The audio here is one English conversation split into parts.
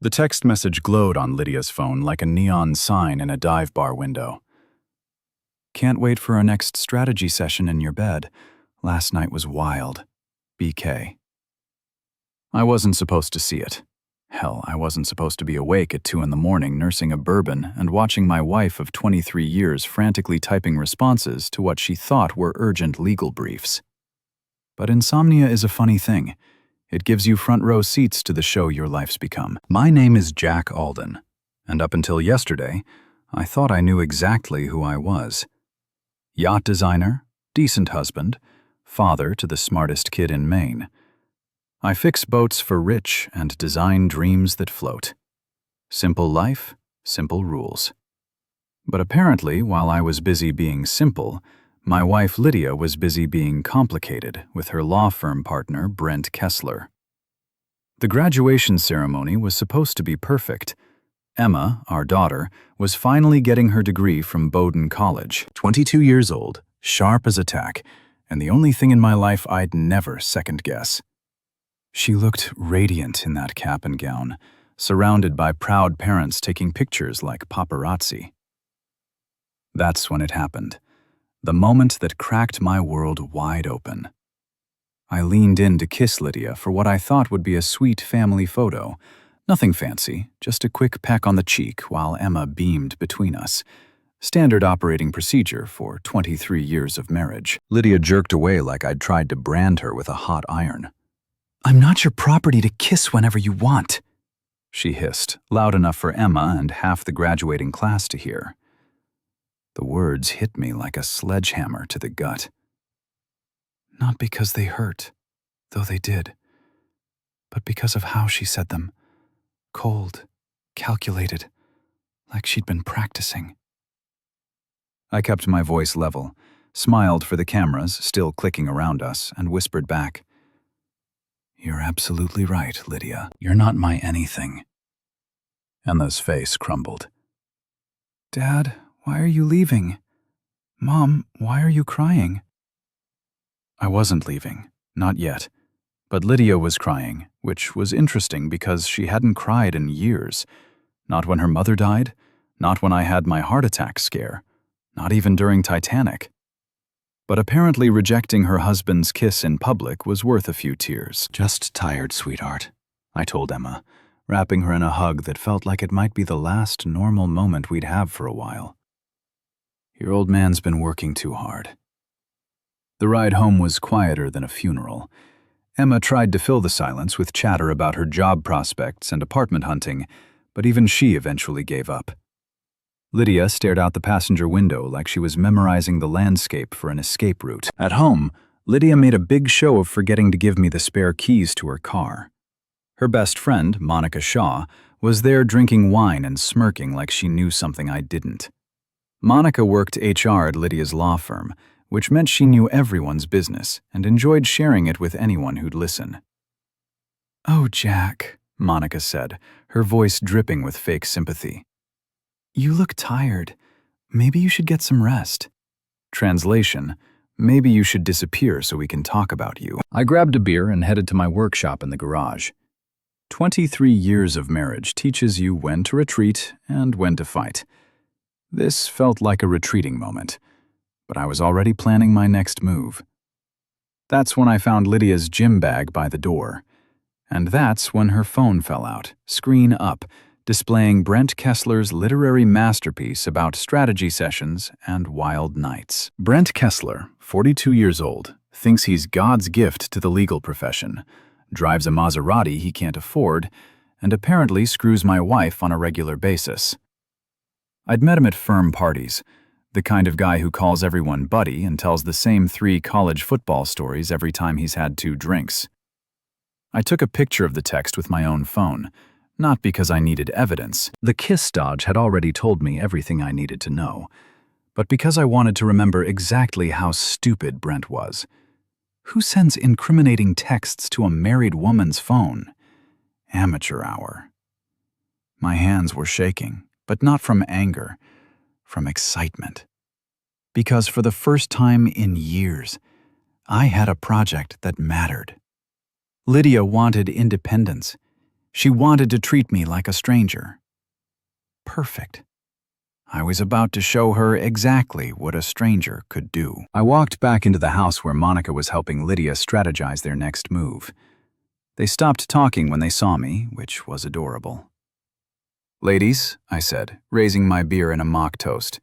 The text message glowed on Lydia's phone like a neon sign in a dive bar window. Can't wait for our next strategy session in your bed. Last night was wild. BK. I wasn't supposed to see it. Hell, I wasn't supposed to be awake at 2 a.m. nursing a bourbon and watching my wife of 23 years frantically typing responses to what she thought were urgent legal briefs. But insomnia is a funny thing. It gives you front row seats to the show your life's become. My name is Jack Alden, and up until yesterday, I thought I knew exactly who I was. Yacht designer, decent husband, father to the smartest kid in Maine. I fix boats for rich and design dreams that float. Simple life, simple rules. But apparently, while I was busy being simple, my wife Lydia was busy being complicated with her law firm partner Brent Kessler. The graduation ceremony was supposed to be perfect. Emma, our daughter, was finally getting her degree from Bowdoin College, 22 years old, sharp as a tack, and the only thing in my life I'd never second-guess. She looked radiant in that cap and gown, surrounded by proud parents taking pictures like paparazzi. That's when it happened, the moment that cracked my world wide open. I leaned in to kiss Lydia for what I thought would be a sweet family photo. Nothing fancy, just a quick peck on the cheek while Emma beamed between us. Standard operating procedure for 23 years of marriage. Lydia jerked away like I'd tried to brand her with a hot iron. "I'm not your property to kiss whenever you want," she hissed, loud enough for Emma and half the graduating class to hear. The words hit me like a sledgehammer to the gut. Not because they hurt, though they did, but because of how she said them. Cold, calculated, like she'd been practicing. I kept my voice level, smiled for the cameras still clicking around us, and whispered back, "You're absolutely right, Lydia. You're not my anything." Emma's face crumbled. "Dad, why are you leaving? Mom, why are you crying?" I wasn't leaving, not yet. But Lydia was crying, which was interesting because she hadn't cried in years. Not when her mother died, not when I had my heart attack scare, not even during Titanic. But apparently rejecting her husband's kiss in public was worth a few tears. "Just tired, sweetheart," I told Emma, wrapping her in a hug that felt like it might be the last normal moment we'd have for a while. "Your old man's been working too hard." The ride home was quieter than a funeral. Emma tried to fill the silence with chatter about her job prospects and apartment hunting, but even she eventually gave up. Lydia stared out the passenger window like she was memorizing the landscape for an escape route. At home, Lydia made a big show of forgetting to give me the spare keys to her car. Her best friend, Monica Shaw, was there drinking wine and smirking like she knew something I didn't. Monica worked HR at Lydia's law firm, which meant she knew everyone's business and enjoyed sharing it with anyone who'd listen. "Oh, Jack," Monica said, her voice dripping with fake sympathy. "You look tired. Maybe you should get some rest." Translation, maybe you should disappear so we can talk about you. I grabbed a beer and headed to my workshop in the garage. 23 years of marriage teaches you when to retreat and when to fight. This felt like a retreating moment, but I was already planning my next move. That's when I found Lydia's gym bag by the door. And that's when her phone fell out, screen up, displaying Brent Kessler's literary masterpiece about strategy sessions and wild nights. Brent Kessler, 42 years old, thinks he's God's gift to the legal profession, drives a Maserati he can't afford, and apparently screws my wife on a regular basis. I'd met him at firm parties, the kind of guy who calls everyone buddy and tells the same 3 college football stories every time he's had 2 drinks. I took a picture of the text with my own phone, not because I needed evidence. The kiss dodge had already told me everything I needed to know, but because I wanted to remember exactly how stupid Brent was. Who sends incriminating texts to a married woman's phone? Amateur hour. My hands were shaking, but not from anger, from excitement. Because for the first time in years, I had a project that mattered. Lydia wanted independence. She wanted to treat me like a stranger. Perfect. I was about to show her exactly what a stranger could do. I walked back into the house where Monica was helping Lydia strategize their next move. They stopped talking when they saw me, which was adorable. "Ladies," I said, raising my beer in a mock toast,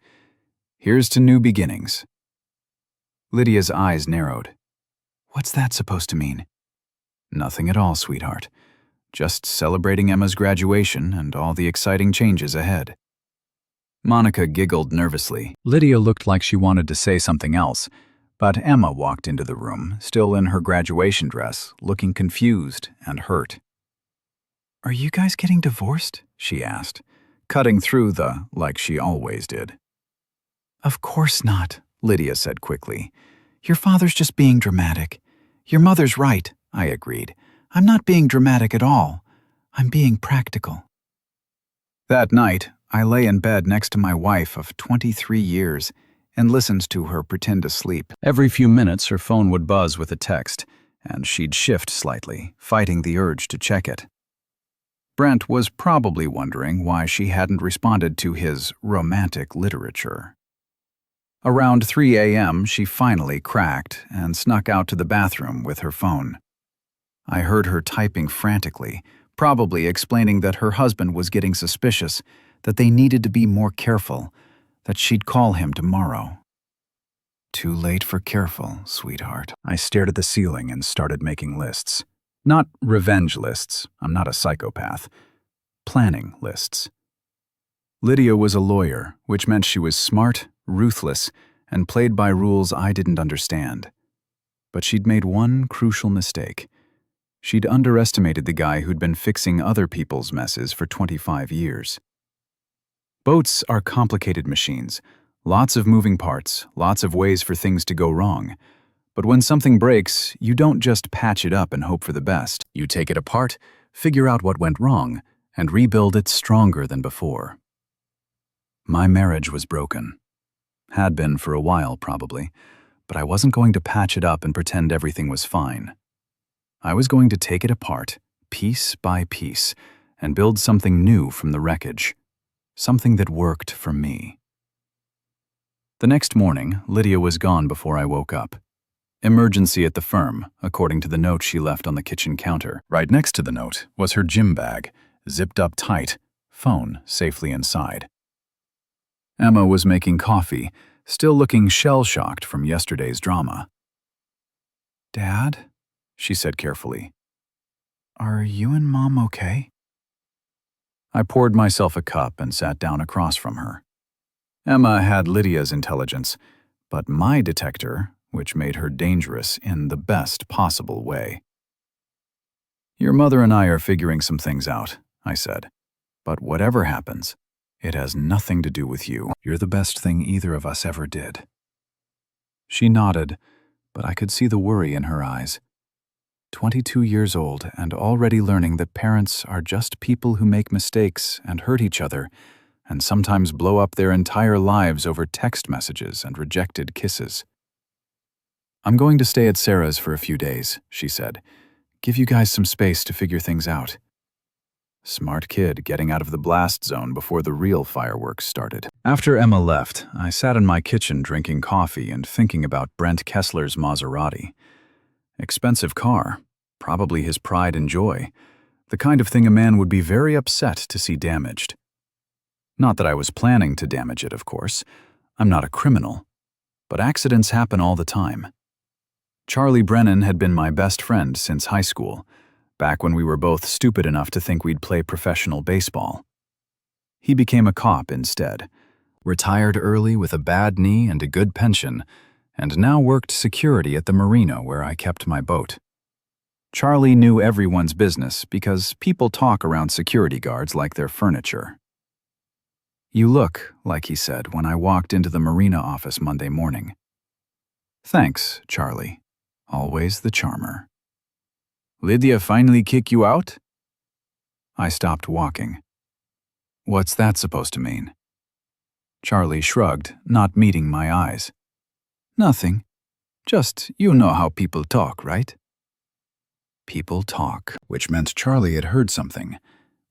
"here's to new beginnings." Lydia's eyes narrowed. "What's that supposed to mean?" "Nothing at all, sweetheart. Just celebrating Emma's graduation and all the exciting changes ahead." Monica giggled nervously. Lydia looked like she wanted to say something else, but Emma walked into the room, still in her graduation dress, looking confused and hurt. "Are you guys getting divorced?" she asked, cutting through the like she always did. "Of course not," Lydia said quickly. "Your father's just being dramatic." "Your mother's right," I agreed. "I'm not being dramatic at all. I'm being practical." That night, I lay in bed next to my wife of 23 years and listened to her pretend to sleep. Every few minutes, her phone would buzz with a text, and she'd shift slightly, fighting the urge to check it. Brent was probably wondering why she hadn't responded to his romantic literature. Around 3 a.m., she finally cracked and snuck out to the bathroom with her phone. I heard her typing frantically, probably explaining that her husband was getting suspicious, that they needed to be more careful, that she'd call him tomorrow. Too late for careful, sweetheart. I stared at the ceiling and started making lists. Not revenge lists, I'm not a psychopath. Planning lists. Lydia was a lawyer, which meant she was smart, ruthless, and played by rules I didn't understand. But she'd made one crucial mistake. She'd underestimated the guy who'd been fixing other people's messes for 25 years. Boats are complicated machines. Lots of moving parts, lots of ways for things to go wrong. But when something breaks, you don't just patch it up and hope for the best. You take it apart, figure out what went wrong, and rebuild it stronger than before. My marriage was broken. Had been for a while, probably, but I wasn't going to patch it up and pretend everything was fine. I was going to take it apart, piece by piece, and build something new from the wreckage. Something that worked for me. The next morning, Lydia was gone before I woke up. Emergency at the firm, according to the note she left on the kitchen counter. Right next to the note was her gym bag, zipped up tight, phone safely inside. Emma was making coffee, still looking shell-shocked from yesterday's drama. "Dad?" she said carefully. "Are you and Mom okay?" I poured myself a cup and sat down across from her. Emma had Lydia's intelligence, but my detector, which made her dangerous in the best possible way. "Your mother and I are figuring some things out," I said. "But whatever happens, it has nothing to do with you. You're the best thing either of us ever did." She nodded, but I could see the worry in her eyes. 22 years old and already learning that parents are just people who make mistakes and hurt each other, and sometimes blow up their entire lives over text messages and rejected kisses. "I'm going to stay at Sarah's for a few days," she said. "Give you guys some space to figure things out." Smart kid, getting out of the blast zone before the real fireworks started. After Emma left, I sat in my kitchen drinking coffee and thinking about Brent Kessler's Maserati. Expensive car, probably his pride and joy, the kind of thing a man would be very upset to see damaged. Not that I was planning to damage it, of course. I'm not a criminal. But accidents happen all the time. Charlie Brennan had been my best friend since high school, back when we were both stupid enough to think we'd play professional baseball. He became a cop instead, retired early with a bad knee and a good pension, and now worked security at the marina where I kept my boat. Charlie knew everyone's business because people talk around security guards like they're furniture. "You look," like he said when I walked into the marina office Monday morning. "Thanks, Charlie. Always the charmer." "Lydia finally kick you out?" I stopped walking. "What's that supposed to mean?" Charlie shrugged, not meeting my eyes. "Nothing. Just, you know how people talk, right?" People talk, which meant Charlie had heard something,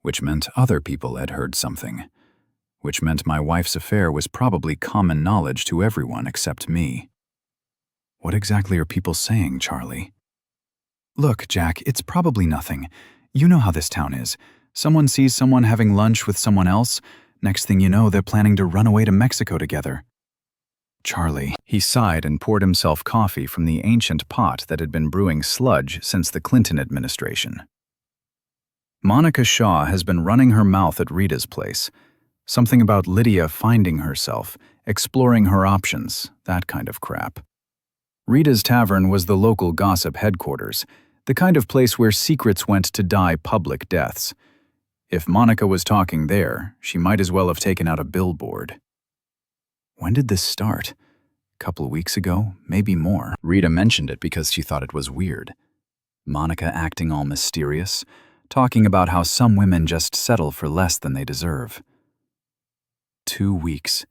which meant other people had heard something, which meant my wife's affair was probably common knowledge to everyone except me. What exactly are people saying, Charlie? Look, Jack, it's probably nothing. You know how this town is. Someone sees someone having lunch with someone else. Next thing you know, they're planning to run away to Mexico together. Charlie. He sighed and poured himself coffee from the ancient pot that had been brewing sludge since the Clinton administration. Monica Shaw has been running her mouth at Rita's place. Something about Lydia finding herself, exploring her options, that kind of crap. Rita's Tavern was the local gossip headquarters, the kind of place where secrets went to die public deaths. If Monica was talking there, she might as well have taken out a billboard. When did this start? Couple weeks ago, maybe more. Rita mentioned it because she thought it was weird. Monica acting all mysterious, talking about how some women just settle for less than they deserve. 2 weeks.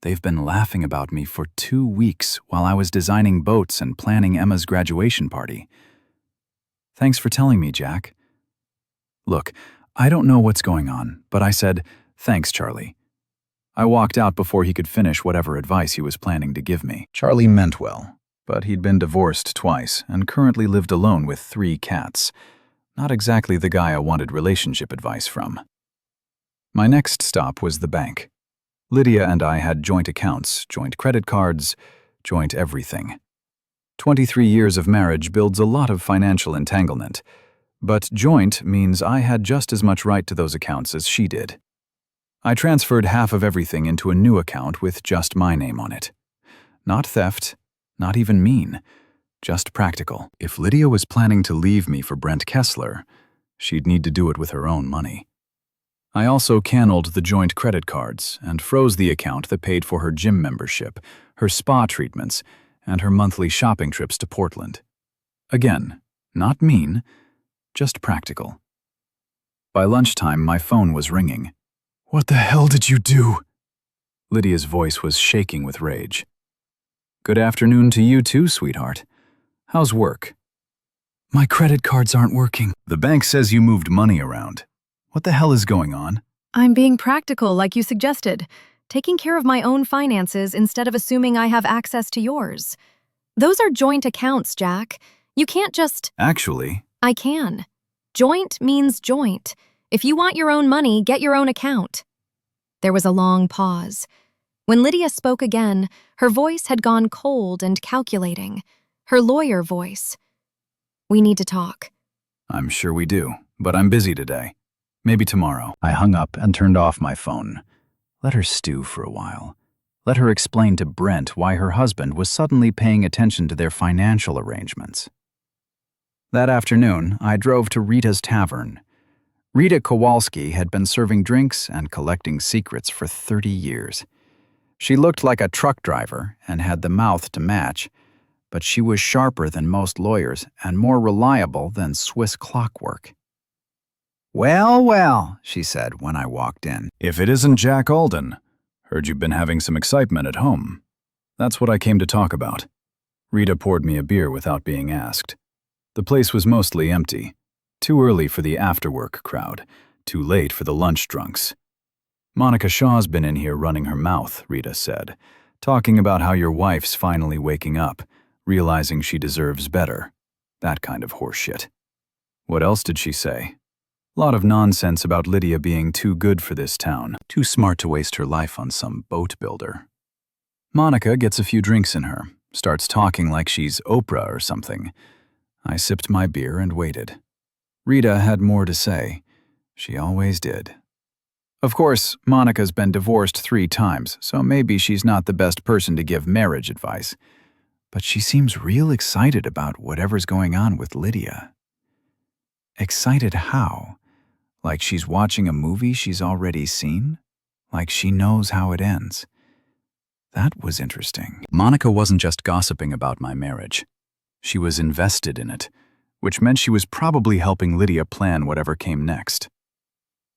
They've been laughing about me for 2 weeks while I was designing boats and planning Emma's graduation party. Thanks for telling me, Jack. Look, I don't know what's going on, but I said, thanks, Charlie. I walked out before he could finish whatever advice he was planning to give me. Charlie meant well, but he'd been divorced twice and currently lived alone with 3 cats. Not exactly the guy I wanted relationship advice from. My next stop was the bank. Lydia and I had joint accounts, joint credit cards, joint everything. 23 years of marriage builds a lot of financial entanglement, but joint means I had just as much right to those accounts as she did. I transferred half of everything into a new account with just my name on it. Not theft, not even mean, just practical. If Lydia was planning to leave me for Brent Kessler, she'd need to do it with her own money. I also canned the joint credit cards and froze the account that paid for her gym membership, her spa treatments, and her monthly shopping trips to Portland. Again, not mean, just practical. By lunchtime, my phone was ringing. What the hell did you do? Lydia's voice was shaking with rage. Good afternoon to you too, sweetheart. How's work? My credit cards aren't working. The bank says you moved money around. What the hell is going on? I'm being practical like you suggested, taking care of my own finances instead of assuming I have access to yours. Those are joint accounts, Jack. You can't just… Actually… I can. Joint means joint. If you want your own money, get your own account. There was a long pause. When Lydia spoke again, her voice had gone cold and calculating. Her lawyer voice. We need to talk. I'm sure we do, but I'm busy today. Maybe tomorrow. I hung up and turned off my phone. Let her stew for a while. Let her explain to Brent why her husband was suddenly paying attention to their financial arrangements. That afternoon, I drove to Rita's Tavern. Rita Kowalski had been serving drinks and collecting secrets for 30 years. She looked like a truck driver and had the mouth to match, but she was sharper than most lawyers and more reliable than Swiss clockwork. Well, well, she said when I walked in. If it isn't Jack Alden. Heard you've been having some excitement at home. That's what I came to talk about. Rita poured me a beer without being asked. The place was mostly empty. Too early for the after-work crowd. Too late for the lunch drunks. Monica Shaw's been in here running her mouth, Rita said, talking about how your wife's finally waking up, realizing she deserves better. That kind of horseshit. What else did she say? Lot of nonsense about Lydia being too good for this town, too smart to waste her life on some boat builder. Monica gets a few drinks in her, starts talking like she's Oprah or something. I sipped my beer and waited. Rita had more to say. She always did. Of course, Monica's been divorced 3 times, so maybe she's not the best person to give marriage advice. But she seems real excited about whatever's going on with Lydia. Excited how? Like she's watching a movie she's already seen? Like she knows how it ends? That was interesting. Monica wasn't just gossiping about my marriage. She was invested in it, which meant she was probably helping Lydia plan whatever came next.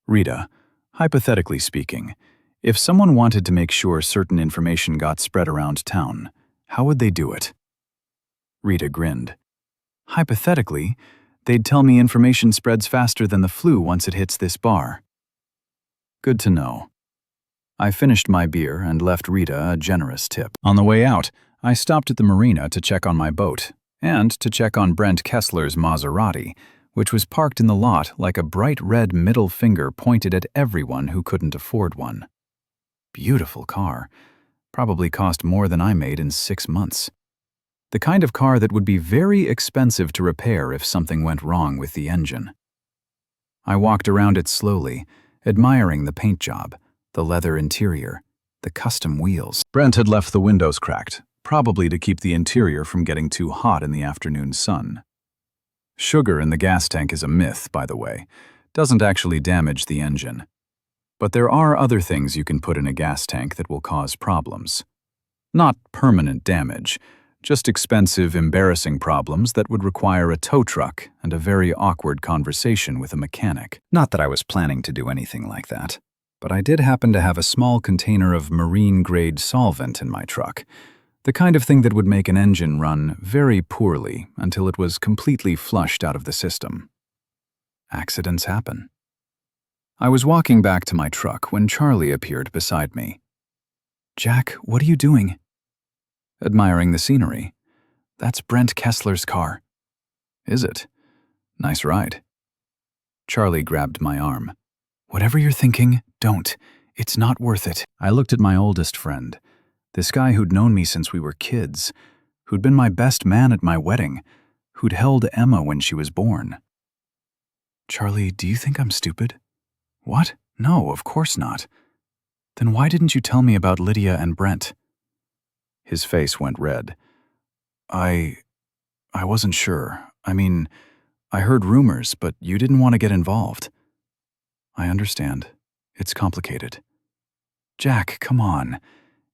Rita, hypothetically speaking, if someone wanted to make sure certain information got spread around town, how would they do it? Rita grinned. Hypothetically, They'd tell me information spreads faster than the flu once it hits this bar. Good to know. I finished my beer and left Rita a generous tip. On the way out, I stopped at the marina to check on my boat and to check on Brent Kessler's Maserati, which was parked in the lot like a bright red middle finger pointed at everyone who couldn't afford one. Beautiful car. Probably cost more than I made in 6 months. The kind of car that would be very expensive to repair if something went wrong with the engine. I walked around it slowly, admiring the paint job, the leather interior, the custom wheels. Brent had left the windows cracked, probably to keep the interior from getting too hot in the afternoon sun. Sugar in the gas tank is a myth, by the way. Doesn't actually damage the engine. But there are other things you can put in a gas tank that will cause problems. Not permanent damage, just expensive, embarrassing problems that would require a tow truck and a very awkward conversation with a mechanic. Not that I was planning to do anything like that, but I did happen to have a small container of marine-grade solvent in my truck, the kind of thing that would make an engine run very poorly until it was completely flushed out of the system. Accidents happen. I was walking back to my truck when Charlie appeared beside me. "Jack, what are you doing?" "Admiring the scenery. That's Brent Kessler's car." "Is it? Nice ride." Charlie grabbed my arm. "Whatever you're thinking, don't. It's not worth it." I looked at my oldest friend, this guy who'd known me since we were kids, who'd been my best man at my wedding, who'd held Emma when she was born. "Charlie, do you think I'm stupid?" "What? No, of course not." "Then why didn't you tell me about Lydia and Brent?" His face went red. I wasn't sure. I mean, I heard rumors, but you didn't want to get involved." "I understand. It's complicated." "Jack, come on.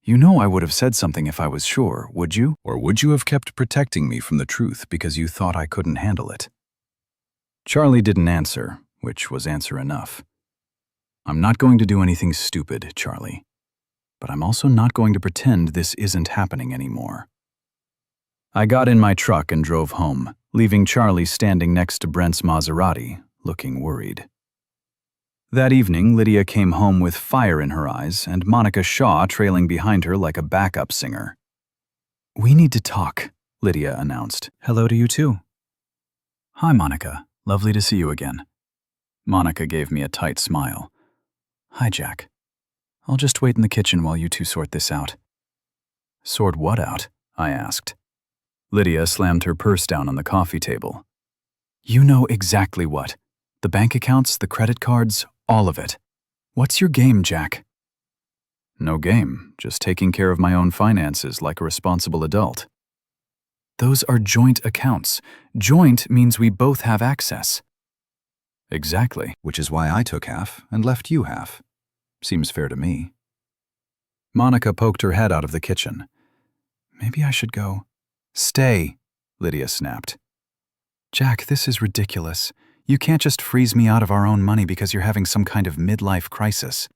You know I would have said something if I was sure, would you? Or would you have kept protecting me from the truth because you thought I couldn't handle it?" Charlie didn't answer, which was answer enough. "I'm not going to do anything stupid, Charlie. But I'm also not going to pretend this isn't happening anymore." I got in my truck and drove home, leaving Charlie standing next to Brent's Maserati, looking worried. That evening, Lydia came home with fire in her eyes and Monica Shaw trailing behind her like a backup singer. "We need to talk," Lydia announced. "Hello to you too." "Hi, Monica. Lovely to see you again." Monica gave me a tight smile. "Hi, Jack. I'll just wait in the kitchen while you two sort this out." "Sort what out?" I asked. Lydia slammed her purse down on the coffee table. "You know exactly what. The bank accounts, the credit cards, all of it. What's your game, Jack?" "No game, just taking care of my own finances like a responsible adult." "Those are joint accounts. Joint means we both have access." "Exactly, which is why I took half and left you half. Seems fair to me." Monica poked her head out of the kitchen. "Maybe I should go." "Stay," Lydia snapped. "Jack, this is ridiculous. You can't just freeze me out of our own money because you're having some kind of midlife crisis."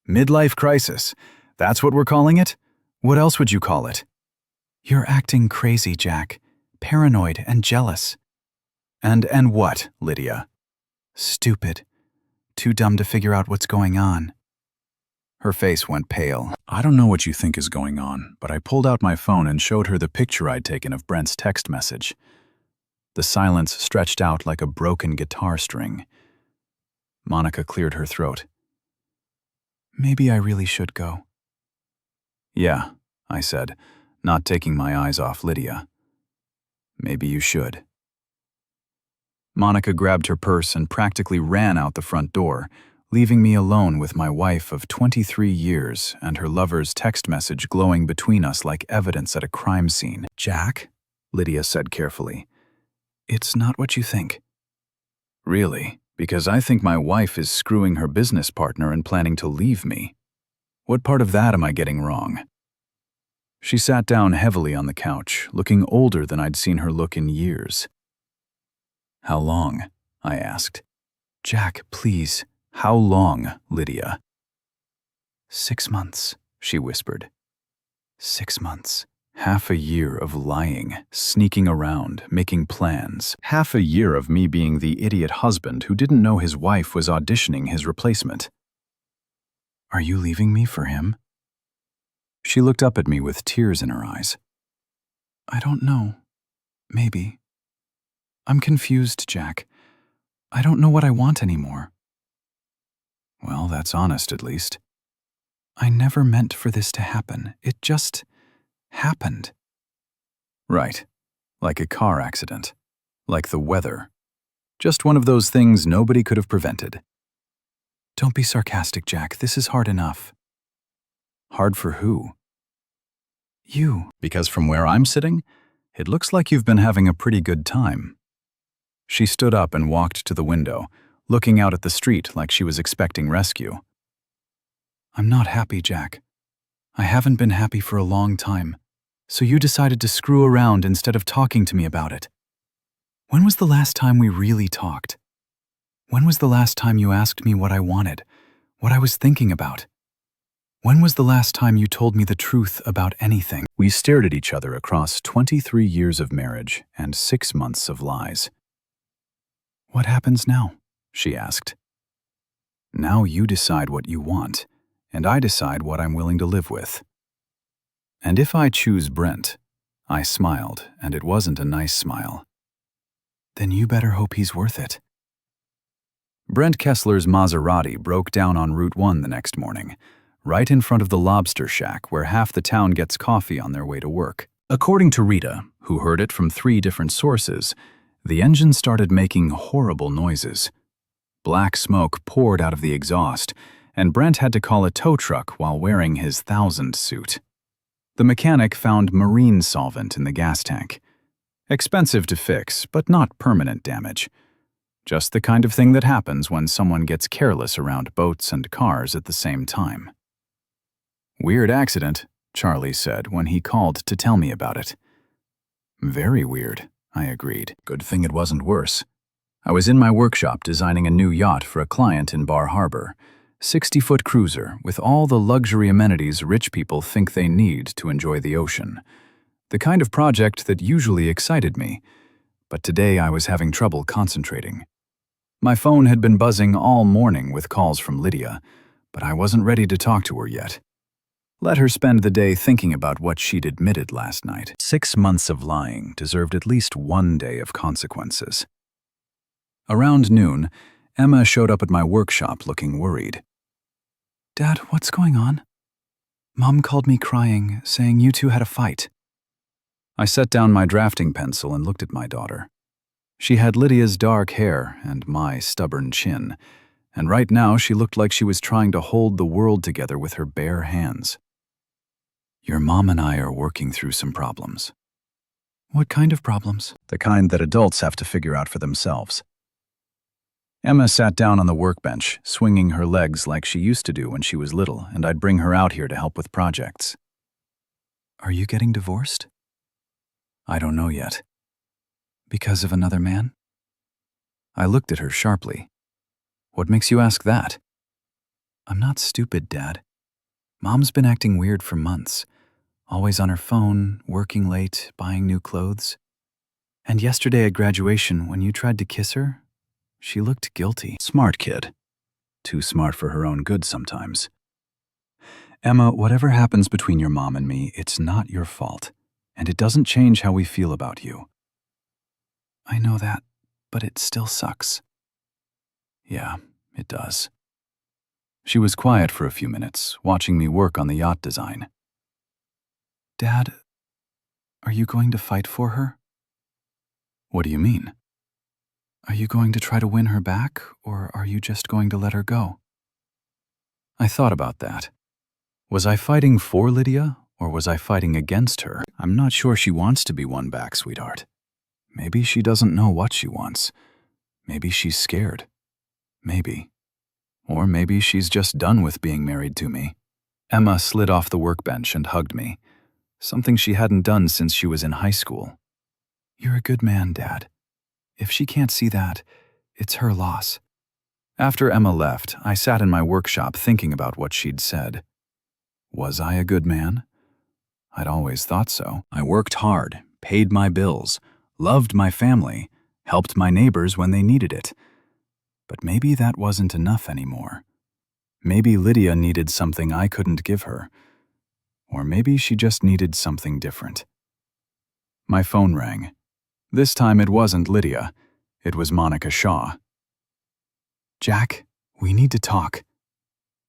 "Midlife crisis? That's what we're calling it? What else would you call it?" "You're acting crazy, Jack. Paranoid and jealous." And what, Lydia?" "Stupid. Too dumb to figure out what's going on." Her face went pale. "I don't know what you think is going on, but I pulled out my phone and showed her the picture I'd taken of Brent's text message." The silence stretched out like a broken guitar string. Monica cleared her throat. "Maybe I really should go." "Yeah," I said, not taking my eyes off Lydia. "Maybe you should." Monica grabbed her purse and practically ran out the front door, leaving me alone with my wife of 23 years and her lover's text message glowing between us like evidence at a crime scene. "Jack," Lydia said carefully, "it's not what you think." "Really? Because I think my wife is screwing her business partner and planning to leave me. What part of that am I getting wrong?" She sat down heavily on the couch, looking older than I'd seen her look in years. "How long?" I asked. "Jack, please. How long, Lydia?" 6 months, she whispered. 6 months. Half a year of lying, sneaking around, making plans. Half a year of me being the idiot husband who didn't know his wife was auditioning his replacement. Are you leaving me for him? She looked up at me with tears in her eyes. I don't know. Maybe. I'm confused, Jack. I don't know what I want anymore. Well, that's honest at least. I never meant for this to happen. It just happened. Right. Like a car accident. Like the weather. Just one of those things nobody could have prevented. Don't be sarcastic, Jack. This is hard enough. Hard for who? You. Because from where I'm sitting, it looks like you've been having a pretty good time. She stood up and walked to the window, looking out at the street like she was expecting rescue. I'm not happy, Jack. I haven't been happy for a long time, so you decided to screw around instead of talking to me about it. When was the last time we really talked? When was the last time you asked me what I wanted, what I was thinking about? When was the last time you told me the truth about anything? We stared at each other across 23 years of marriage and 6 months of lies. What happens now? She asked. Now you decide what you want, and I decide what I'm willing to live with. And if I choose Brent, I smiled, and it wasn't a nice smile. Then you better hope he's worth it. Brent Kessler's Maserati broke down on Route 1 the next morning, right in front of the lobster shack where half the town gets coffee on their way to work. According to Rita, who heard it from 3 different sources, the engine started making horrible noises. Black smoke poured out of the exhaust, and Brent had to call a tow truck while wearing his 1000 suit. The mechanic found marine solvent in the gas tank. Expensive to fix, but not permanent damage. Just the kind of thing that happens when someone gets careless around boats and cars at the same time. Weird accident, Charlie said when he called to tell me about it. Very weird, I agreed. Good thing it wasn't worse. I was in my workshop designing a new yacht for a client in Bar Harbor, 60-foot cruiser with all the luxury amenities rich people think they need to enjoy the ocean. The kind of project that usually excited me, but today I was having trouble concentrating. My phone had been buzzing all morning with calls from Lydia, but I wasn't ready to talk to her yet. Let her spend the day thinking about what she'd admitted last night. 6 months of lying deserved at least 1 day of consequences. Around noon, Emma showed up at my workshop looking worried. Dad, what's going on? Mom called me crying, saying you two had a fight. I set down my drafting pencil and looked at my daughter. She had Lydia's dark hair and my stubborn chin, and right now she looked like she was trying to hold the world together with her bare hands. Your mom and I are working through some problems. What kind of problems? The kind that adults have to figure out for themselves. Emma sat down on the workbench, swinging her legs like she used to do when she was little, and I'd bring her out here to help with projects. Are you getting divorced? I don't know yet. Because of another man? I looked at her sharply. What makes you ask that? I'm not stupid, Dad. Mom's been acting weird for months. Always on her phone, working late, buying new clothes. And yesterday at graduation, when you tried to kiss her, she looked guilty. Smart kid. Too smart for her own good sometimes. Emma, whatever happens between your mom and me, it's not your fault. And it doesn't change how we feel about you. I know that, but it still sucks. Yeah, it does. She was quiet for a few minutes, watching me work on the yacht design. Dad, are you going to fight for her? What do you mean? Are you going to try to win her back, or are you just going to let her go? I thought about that. Was I fighting for Lydia, or was I fighting against her? I'm not sure she wants to be won back, sweetheart. Maybe she doesn't know what she wants. Maybe she's scared. Maybe. Or maybe she's just done with being married to me. Emma slid off the workbench and hugged me, something she hadn't done since she was in high school. You're a good man, Dad. If she can't see that, it's her loss. After Emma left, I sat in my workshop thinking about what she'd said. Was I a good man? I'd always thought so. I worked hard, paid my bills, loved my family, helped my neighbors when they needed it. But maybe that wasn't enough anymore. Maybe Lydia needed something I couldn't give her. Or maybe she just needed something different. My phone rang. This time it wasn't Lydia. It was Monica Shaw. "Jack, we need to talk."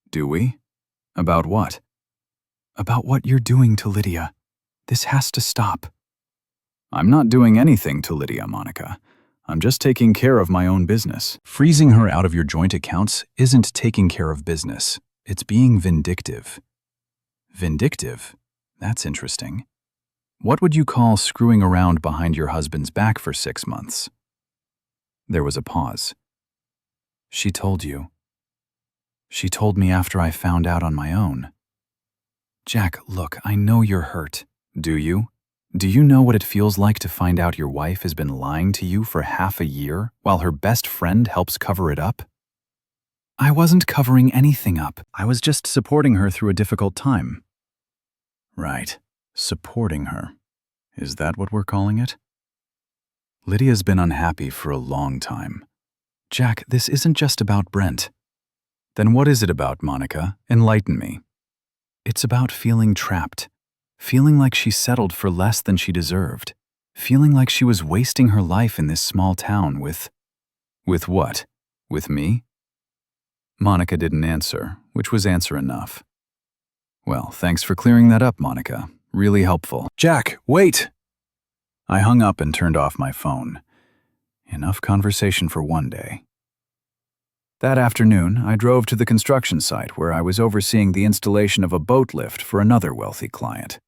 "Do we? About what?" "About what you're doing to Lydia. This has to stop." "I'm not doing anything to Lydia, Monica. I'm just taking care of my own business." Freezing her out of your joint accounts isn't taking care of business. It's being vindictive. Vindictive? That's interesting. What would you call screwing around behind your husband's back for 6 months? There was a pause. "She told you." "She told me after I found out on my own." "Jack, look, I know you're hurt." "Do you? Do you know what it feels like to find out your wife has been lying to you for half a year while her best friend helps cover it up?" "I wasn't covering anything up. I was just supporting her through a difficult time." "Right. Supporting her. Is that what we're calling it?" "Lydia's been unhappy for a long time." "Jack, this isn't just about Brent." "Then what is it about, Monica? Enlighten me." "It's about feeling trapped. Feeling like she settled for less than she deserved. Feeling like she was wasting her life in this small town with..." "With what? With me?" Monica didn't answer, which was answer enough. "Well, thanks for clearing that up, Monica. Really helpful." "Jack, wait!" I hung up and turned off my phone. Enough conversation for one day. That afternoon, I drove to the construction site where I was overseeing the installation of a boat lift for another wealthy client.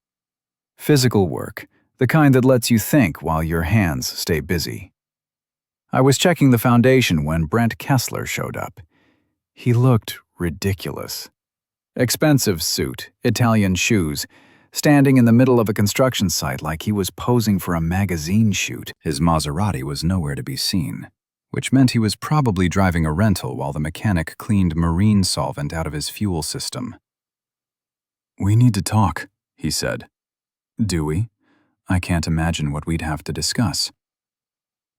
Physical work, the kind that lets you think while your hands stay busy. I was checking the foundation when Brent Kessler showed up. He looked ridiculous. Expensive suit, Italian shoes, standing in the middle of a construction site like he was posing for a magazine shoot. His Maserati was nowhere to be seen, which meant he was probably driving a rental while the mechanic cleaned marine solvent out of his fuel system. "We need to talk," he said. "Do we? I can't imagine what we'd have to discuss."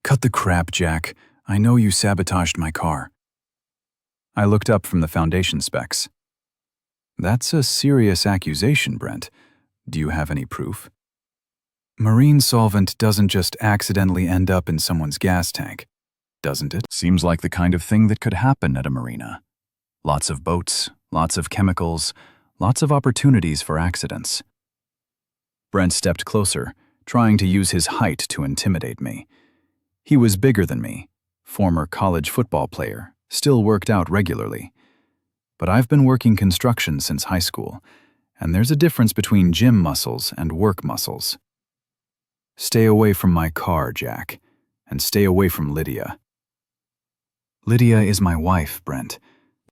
"Cut the crap, Jack. I know you sabotaged my car." I looked up from the foundation specs. "That's a serious accusation, Brent. Do you have any proof?" "Marine solvent doesn't just accidentally end up in someone's gas tank, doesn't it?" "Seems like the kind of thing that could happen at a marina. Lots of boats, lots of chemicals, lots of opportunities for accidents." Brent stepped closer, trying to use his height to intimidate me. He was bigger than me, former college football player, still worked out regularly. But I've been working construction since high school, and there's a difference between gym muscles and work muscles. "Stay away from my car, Jack, and stay away from Lydia." "Lydia is my wife, Brent.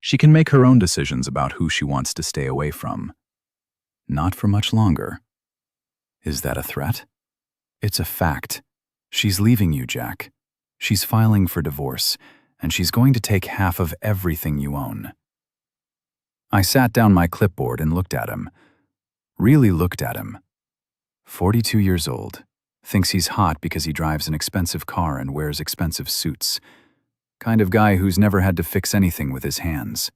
She can make her own decisions about who she wants to stay away from. Not for much longer." "Is that a threat?" "It's a fact. She's leaving you, Jack. She's filing for divorce, and she's going to take half of everything you own." I sat down my clipboard and looked at him. Really looked at him. 42 years old. Thinks he's hot because he drives an expensive car and wears expensive suits. Kind of guy who's never had to fix anything with his hands.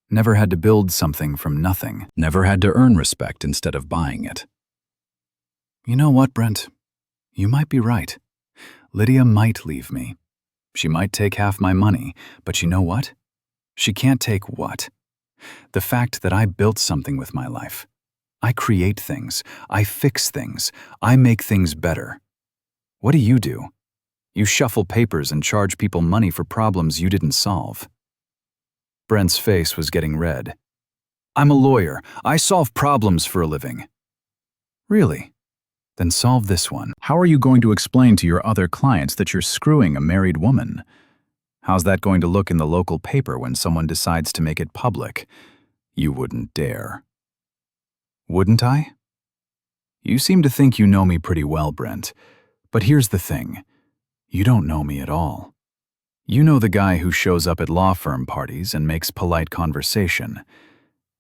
Never had to build something from nothing. Never had to earn respect instead of buying it. You know what, Brent? You might be right. Lydia might leave me. She might take half my money, but you know what? She can't take what? The fact that I built something with my life. I create things. I fix things. I make things better. What do? You shuffle papers and charge people money for problems you didn't solve. Brent's face was getting red. "I'm a lawyer. I solve problems for a living." "Really? Then solve this one. How are you going to explain to your other clients that you're screwing a married woman? How's that going to look in the local paper when someone decides to make it public? You wouldn't dare." "Wouldn't I?" "You seem to think you know me pretty well, Brent. But here's the thing. You don't know me at all. You know the guy who shows up at law firm parties and makes polite conversation.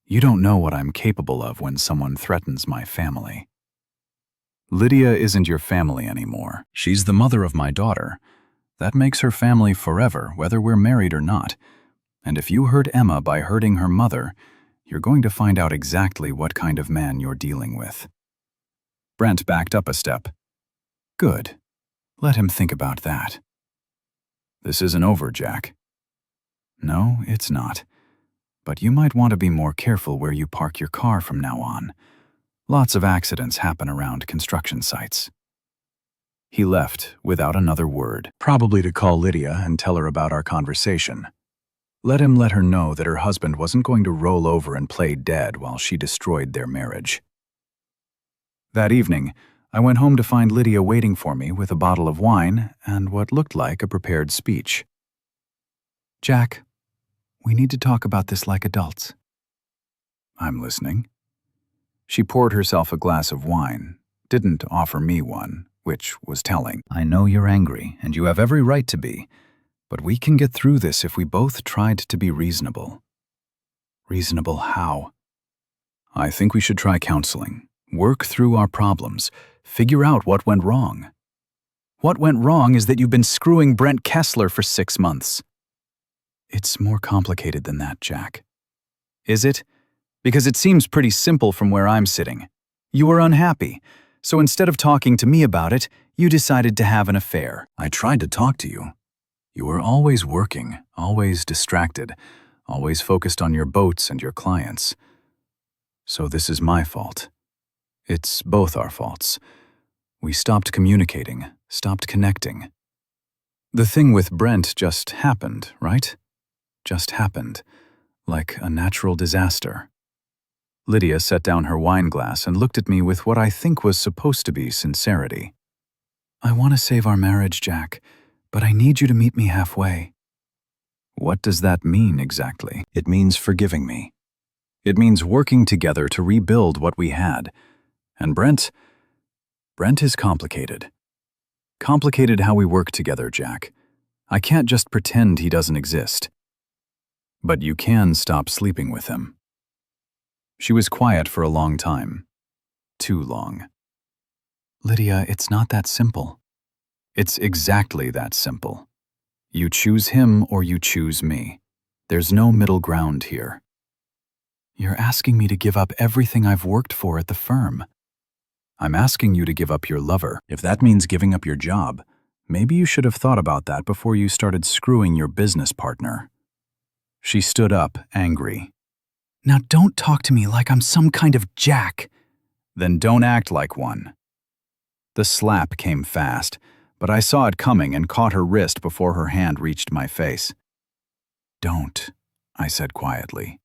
You don't know what I'm capable of when someone threatens my family." Lydia isn't your family anymore. She's the mother of my daughter. That makes her family forever, whether we're married or not. And if you hurt Emma by hurting her mother, you're going to find out exactly what kind of man you're dealing with. Brent backed up a step. Good. Let him think about that. This isn't over, Jack. No, it's not. But you might want to be more careful where you park your car from now on. Lots of accidents happen around construction sites. He left without another word, probably to call Lydia and tell her about our conversation. Let him let her know that her husband wasn't going to roll over and play dead while she destroyed their marriage. That evening, I went home to find Lydia waiting for me with a bottle of wine and what looked like a prepared speech. Jack, we need to talk about this like adults. I'm listening. She poured herself a glass of wine, didn't offer me one, which was telling. I know you're angry, and you have every right to be, but we can get through this if we both tried to be reasonable. Reasonable how? I think we should try counseling, work through our problems, figure out what went wrong. What went wrong is that you've been screwing Brent Kessler for 6 months. It's more complicated than that, Jack. Is it? Because it seems pretty simple from where I'm sitting. You were unhappy, so instead of talking to me about it, you decided to have an affair. I tried to talk to you. You were always working, always distracted, always focused on your boats and your clients. So this is my fault. It's both our faults. We stopped communicating, stopped connecting. The thing with Brent just happened, right? Just happened, like a natural disaster. Lydia set down her wine glass and looked at me with what I think was supposed to be sincerity. I want to save our marriage, Jack, but I need you to meet me halfway. What does that mean exactly? It means forgiving me. It means working together to rebuild what we had. And Brent is complicated. Complicated how we work together, Jack. I can't just pretend he doesn't exist. But you can stop sleeping with him. She was quiet for a long time. Too long. Lydia, it's not that simple. It's exactly that simple. You choose him or you choose me. There's no middle ground here. You're asking me to give up everything I've worked for at the firm. I'm asking you to give up your lover. If that means giving up your job, maybe you should have thought about that before you started screwing your business partner. She stood up, angry. Now don't talk to me like I'm some kind of jack. Then don't act like one. The slap came fast, but I saw it coming and caught her wrist before her hand reached my face. Don't, I said quietly.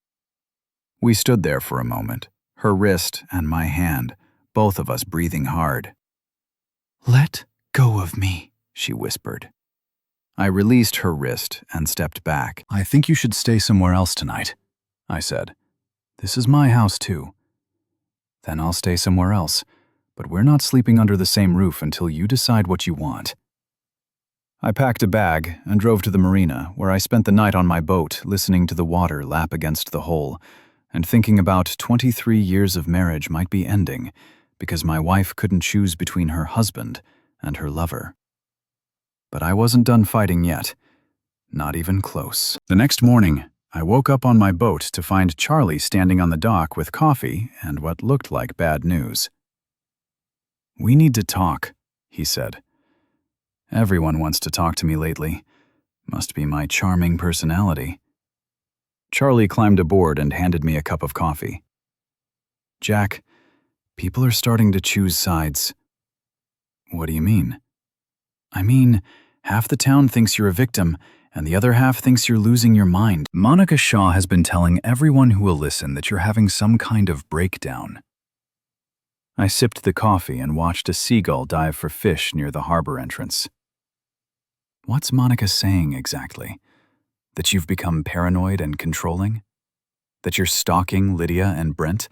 We stood there for a moment, her wrist and my hand, both of us breathing hard. Let go of me, she whispered. I released her wrist and stepped back. I think you should stay somewhere else tonight, I said. This is my house too. Then I'll stay somewhere else, but we're not sleeping under the same roof until you decide what you want. I packed a bag and drove to the marina, where I spent the night on my boat listening to the water lap against the hull and thinking about 23 years of marriage might be ending because my wife couldn't choose between her husband and her lover. But I wasn't done fighting yet. Not even close. The next morning, I woke up on my boat to find Charlie standing on the dock with coffee and what looked like bad news. We need to talk, he said. Everyone wants to talk to me lately. Must be my charming personality. Charlie climbed aboard and handed me a cup of coffee. Jack, people are starting to choose sides. What do you mean? I mean, half the town thinks you're a victim, and the other half thinks you're losing your mind. Monica Shaw has been telling everyone who will listen that you're having some kind of breakdown. I sipped the coffee and watched a seagull dive for fish near the harbor entrance. What's Monica saying exactly? That you've become paranoid and controlling? That you're stalking Lydia and Brent?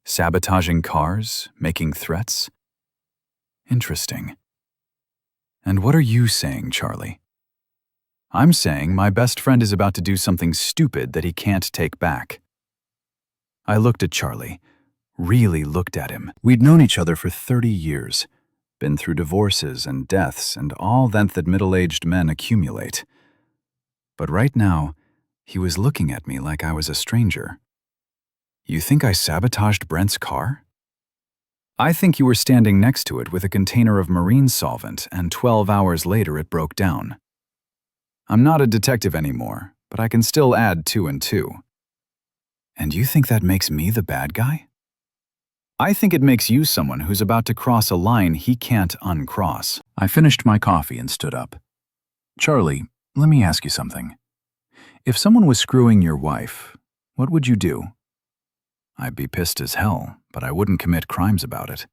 Sabotaging cars? Making threats? Interesting. And what are you saying, Charlie? I'm saying my best friend is about to do something stupid that he can't take back. I looked at Charlie, really looked at him. We'd known each other for 30 years. been through divorces and deaths and all that middle-aged men accumulate. But right now, he was looking at me like I was a stranger. You think I sabotaged Brent's car? I think you were standing next to it with a container of marine solvent, and 12 hours later it broke down. I'm not a detective anymore, but I can still add 2 and 2. And you think that makes me the bad guy? I think it makes you someone who's about to cross a line he can't uncross. I finished my coffee and stood up. Charlie, let me ask you something. If someone was screwing your wife, what would you do? I'd be pissed as hell, but I wouldn't commit crimes about it.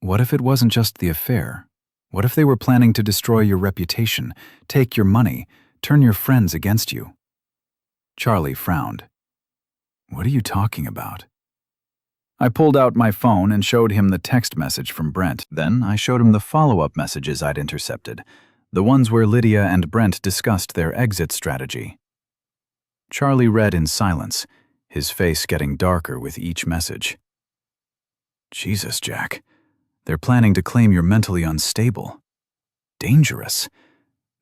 What if it wasn't just the affair? What if they were planning to destroy your reputation, take your money, turn your friends against you? Charlie frowned. What are you talking about? I pulled out my phone and showed him the text message from Brent. Then I showed him the follow-up messages I'd intercepted, the ones where Lydia and Brent discussed their exit strategy. Charlie read in silence, his face getting darker with each message. Jesus, Jack. They're planning to claim you're mentally unstable. Dangerous.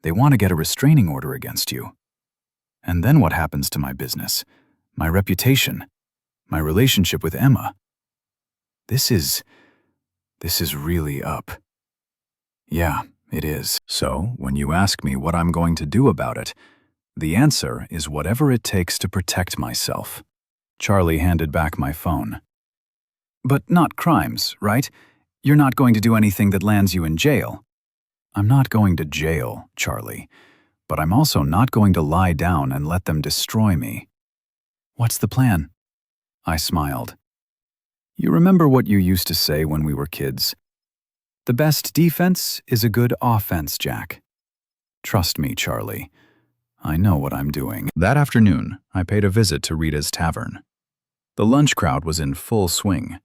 They want to get a restraining order against you. And then what happens to my business, my reputation, my relationship with Emma? This is really up. Yeah, it is. So, when you ask me what I'm going to do about it, the answer is whatever it takes to protect myself. Charlie handed back my phone. But not crimes, right? You're not going to do anything that lands you in jail. I'm not going to jail, Charlie, but I'm also not going to lie down and let them destroy me. What's the plan? I smiled. You remember what you used to say when we were kids? The best defense is a good offense, Jack. Trust me, Charlie. I know what I'm doing. That afternoon, I paid a visit to Rita's tavern. The lunch crowd was in full swing.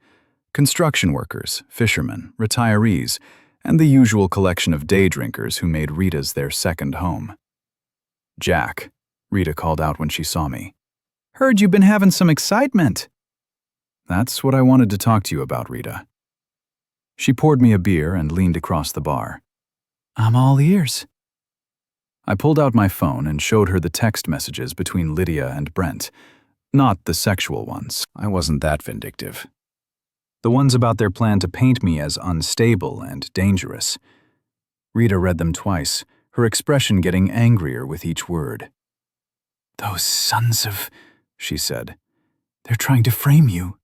Construction workers, fishermen, retirees, and the usual collection of day drinkers who made Rita's their second home. Jack, Rita called out when she saw me. Heard you've been having some excitement. That's what I wanted to talk to you about, Rita. She poured me a beer and leaned across the bar. I'm all ears. I pulled out my phone and showed her the text messages between Lydia and Brent. Not the sexual ones. I wasn't that vindictive. The ones about their plan to paint me as unstable and dangerous. Rita read them twice, her expression getting angrier with each word. Those sons of... she said. They're trying to frame you.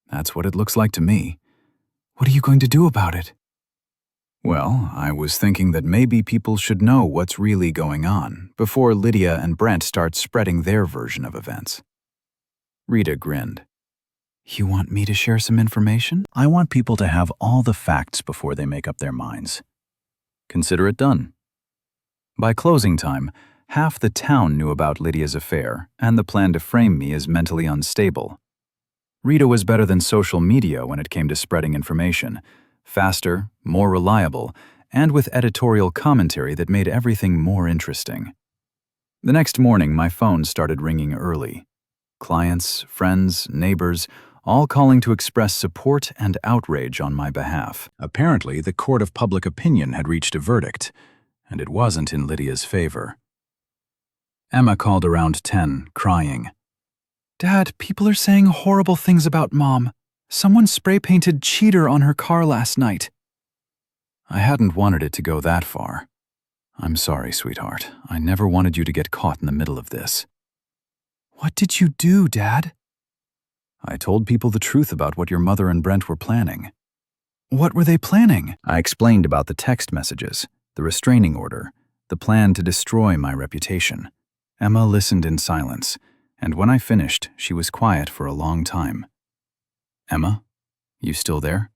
That's what it looks like to me. What are you going to do about it? Well, I was thinking that maybe people should know what's really going on before Lydia and Brent start spreading their version of events. Rita grinned. You want me to share some information? I want people to have all the facts before they make up their minds. Consider it done. By closing time, half the town knew about Lydia's affair and the plan to frame me as mentally unstable. Rita was better than social media when it came to spreading information. Faster, more reliable, and with editorial commentary that made everything more interesting. The next morning, my phone started ringing early. Clients, friends, neighbors, all calling to express support and outrage on my behalf. Apparently, the court of public opinion had reached a verdict, and it wasn't in Lydia's favor. Emma called around 10, crying. Dad, people are saying horrible things about Mom. Someone spray-painted cheater on her car last night. I hadn't wanted it to go that far. I'm sorry, sweetheart. I never wanted you to get caught in the middle of this. What did you do, Dad? I told people the truth about what your mother and Brent were planning. What were they planning? I explained about the text messages, the restraining order, the plan to destroy my reputation. Emma listened in silence, and when I finished, she was quiet for a long time. Emma, you still there?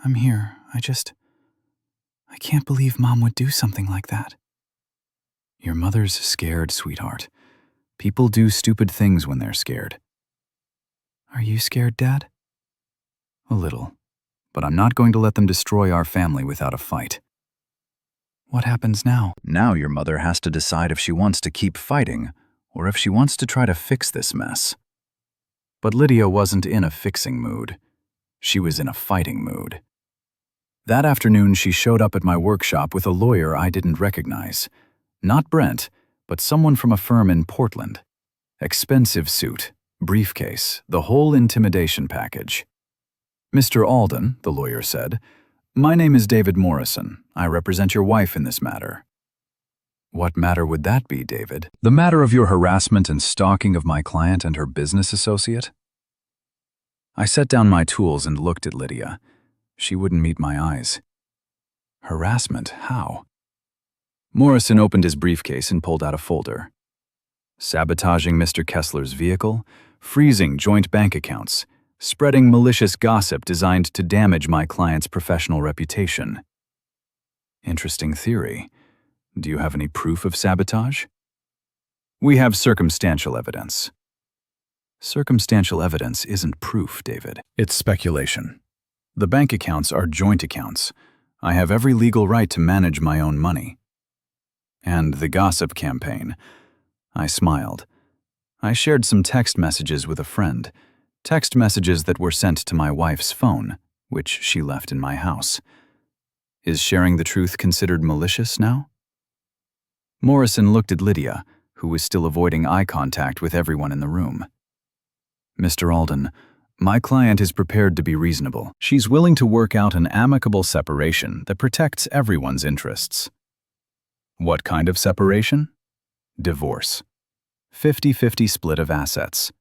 I'm here. I can't believe Mom would do something like that. Your mother's scared, sweetheart. People do stupid things when they're scared. Are you scared, Dad? A little, but I'm not going to let them destroy our family without a fight. What happens now? Now your mother has to decide if she wants to keep fighting or if she wants to try to fix this mess. But Lydia wasn't in a fixing mood. She was in a fighting mood. That afternoon, she showed up at my workshop with a lawyer I didn't recognize. Not Brent, but someone from a firm in Portland. Expensive suit, briefcase, the whole intimidation package. "Mr. Alden," the lawyer said, "my name is David Morrison. I represent your wife in this matter." "What matter would that be, David?" "The matter of your harassment and stalking of my client and her business associate?" I set down my tools and looked at Lydia. She wouldn't meet my eyes. Harassment? How? Morrison opened his briefcase and pulled out a folder. Sabotaging Mr. Kessler's vehicle, freezing joint bank accounts, spreading malicious gossip designed to damage my client's professional reputation. Interesting theory. Do you have any proof of sabotage? We have circumstantial evidence. Circumstantial evidence isn't proof, David. It's speculation. The bank accounts are joint accounts. I have every legal right to manage my own money. And the gossip campaign. I smiled. I shared some text messages with a friend. Text messages that were sent to my wife's phone, which she left in my house. Is sharing the truth considered malicious now? Morrison looked at Lydia, who was still avoiding eye contact with everyone in the room. "Mr. Alden, my client is prepared to be reasonable. She's willing to work out an amicable separation that protects everyone's interests." "What kind of separation?" "Divorce. 50-50 split of assets.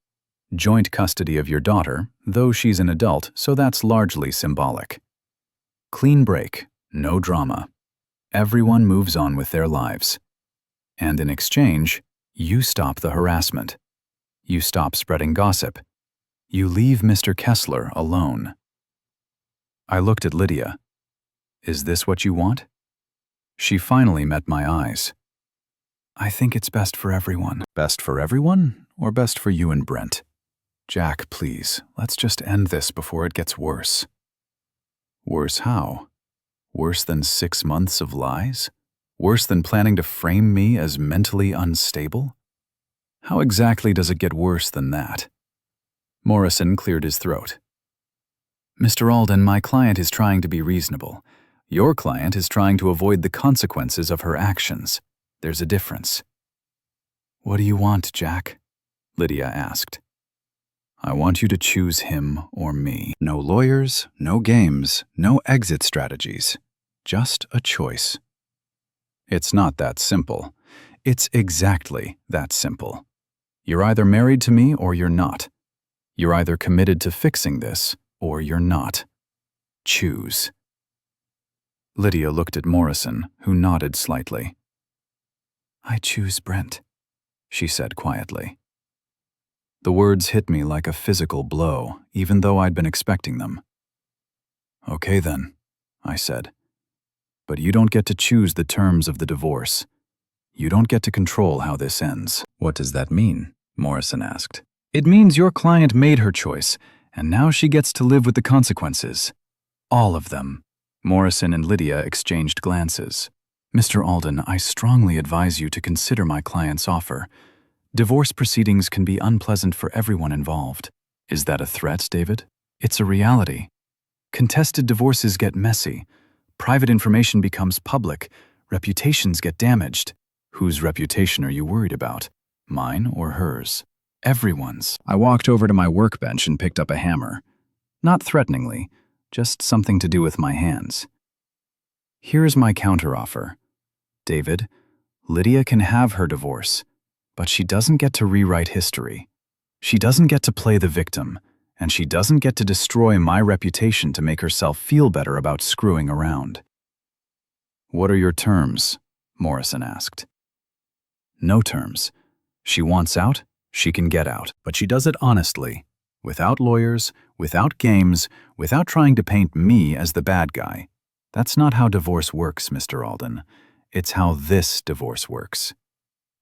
Joint custody of your daughter, though she's an adult, so that's largely symbolic. Clean break, no drama. Everyone moves on with their lives. And in exchange, you stop the harassment. You stop spreading gossip. You leave Mr. Kessler alone." I looked at Lydia. "Is this what you want?" She finally met my eyes. "I think it's best for everyone." "Best for everyone, or best for you and Brent?" "Jack, please, let's just end this before it gets worse." "Worse how? Worse than 6 months of lies? Worse than planning to frame me as mentally unstable? How exactly does it get worse than that?" Morrison cleared his throat. "Mr. Alden, my client is trying to be reasonable. Your client is trying to avoid the consequences of her actions. There's a difference." "What do you want, Jack?" Lydia asked. "I want you to choose him or me. No lawyers, no games, no exit strategies. Just a choice." It's not that simple. It's exactly that simple. You're either married to me or you're not. You're either committed to fixing this or you're not. Choose. Lydia looked at Morrison, who nodded slightly. "I choose Brent," she said quietly. The words hit me like a physical blow, even though I'd been expecting them. "Okay then," I said. "But you don't get to choose the terms of the divorce. You don't get to control how this ends." "What does that mean?" Morrison asked. "It means your client made her choice, and now she gets to live with the consequences. All of them." Morrison and Lydia exchanged glances. "Mr. Alden, I strongly advise you to consider my client's offer. Divorce proceedings can be unpleasant for everyone involved." "Is that a threat, David?" "It's a reality. Contested divorces get messy. Private information becomes public. Reputations get damaged." "Whose reputation are you worried about? Mine or hers?" "Everyone's." I walked over to my workbench and picked up a hammer. Not threateningly, just something to do with my hands. "Here's my counteroffer. David, Lydia can have her divorce, but she doesn't get to rewrite history. She doesn't get to play the victim, and she doesn't get to destroy my reputation to make herself feel better about screwing around." "What are your terms?" Morrison asked. "No terms. She wants out, she can get out, but she does it honestly, without lawyers, without games, without trying to paint me as the bad guy. That's not how divorce works, Mr. Alden. It's how this divorce works.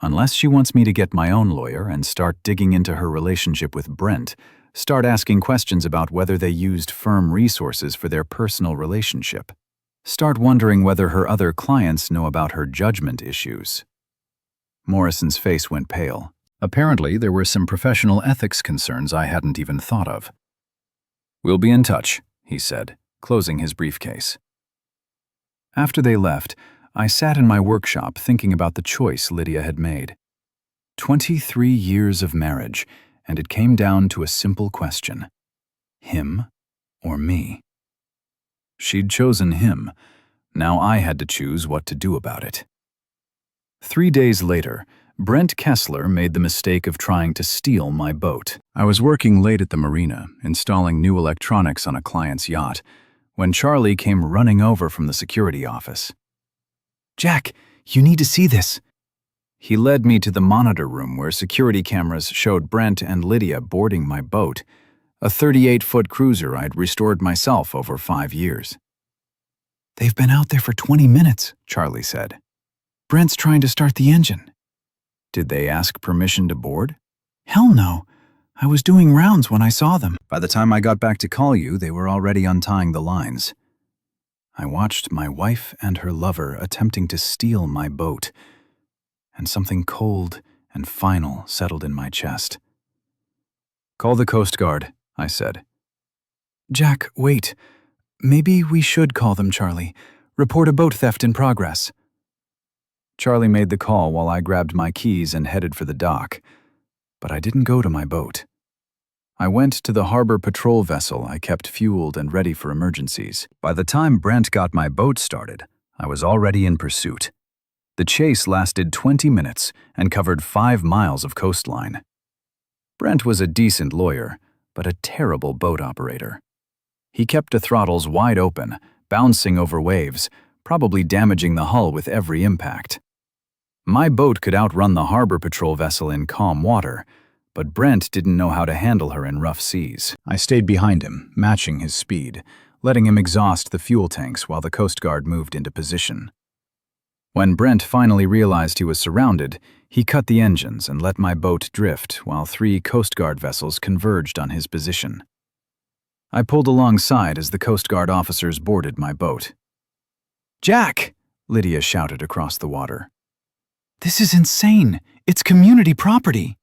Unless she wants me to get my own lawyer and start digging into her relationship with Brent, start asking questions about whether they used firm resources for their personal relationship, start wondering whether her other clients know about her judgment issues." Morrison's face went pale. Apparently, there were some professional ethics concerns I hadn't even thought of. "We'll be in touch," he said, closing his briefcase. After they left, I sat in my workshop thinking about the choice Lydia had made. 23 years of marriage, and it came down to a simple question: him or me? She'd chosen him. Now I had to choose what to do about it. 3 days later, Brent Kessler made the mistake of trying to steal my boat. I was working late at the marina, installing new electronics on a client's yacht, when Charlie came running over from the security office. "Jack, you need to see this." He led me to the monitor room where security cameras showed Brent and Lydia boarding my boat, a 38-foot cruiser I'd restored myself over 5 years. "They've been out there for 20 minutes, Charlie said. "Brent's trying to start the engine." "Did they ask permission to board?" "Hell no. I was doing rounds when I saw them." "By the time I got back to call you, they were already untying the lines." I watched my wife and her lover attempting to steal my boat, and something cold and final settled in my chest. "Call the Coast Guard," I said. "Jack, wait. Maybe we should call them, Charlie. Report a boat theft in progress." Charlie made the call while I grabbed my keys and headed for the dock. But I didn't go to my boat. I went to the harbor patrol vessel I kept fueled and ready for emergencies. By the time Brent got my boat started, I was already in pursuit. The chase lasted 20 minutes and covered 5 miles of coastline. Brent was a decent lawyer, but a terrible boat operator. He kept the throttles wide open, bouncing over waves, probably damaging the hull with every impact. My boat could outrun the harbor patrol vessel in calm water, but Brent didn't know how to handle her in rough seas. I stayed behind him, matching his speed, letting him exhaust the fuel tanks while the Coast Guard moved into position. When Brent finally realized he was surrounded, he cut the engines and let my boat drift while 3 Coast Guard vessels converged on his position. I pulled alongside as the Coast Guard officers boarded my boat. "Jack!" Lydia shouted across the water. "This is insane! It's community property!"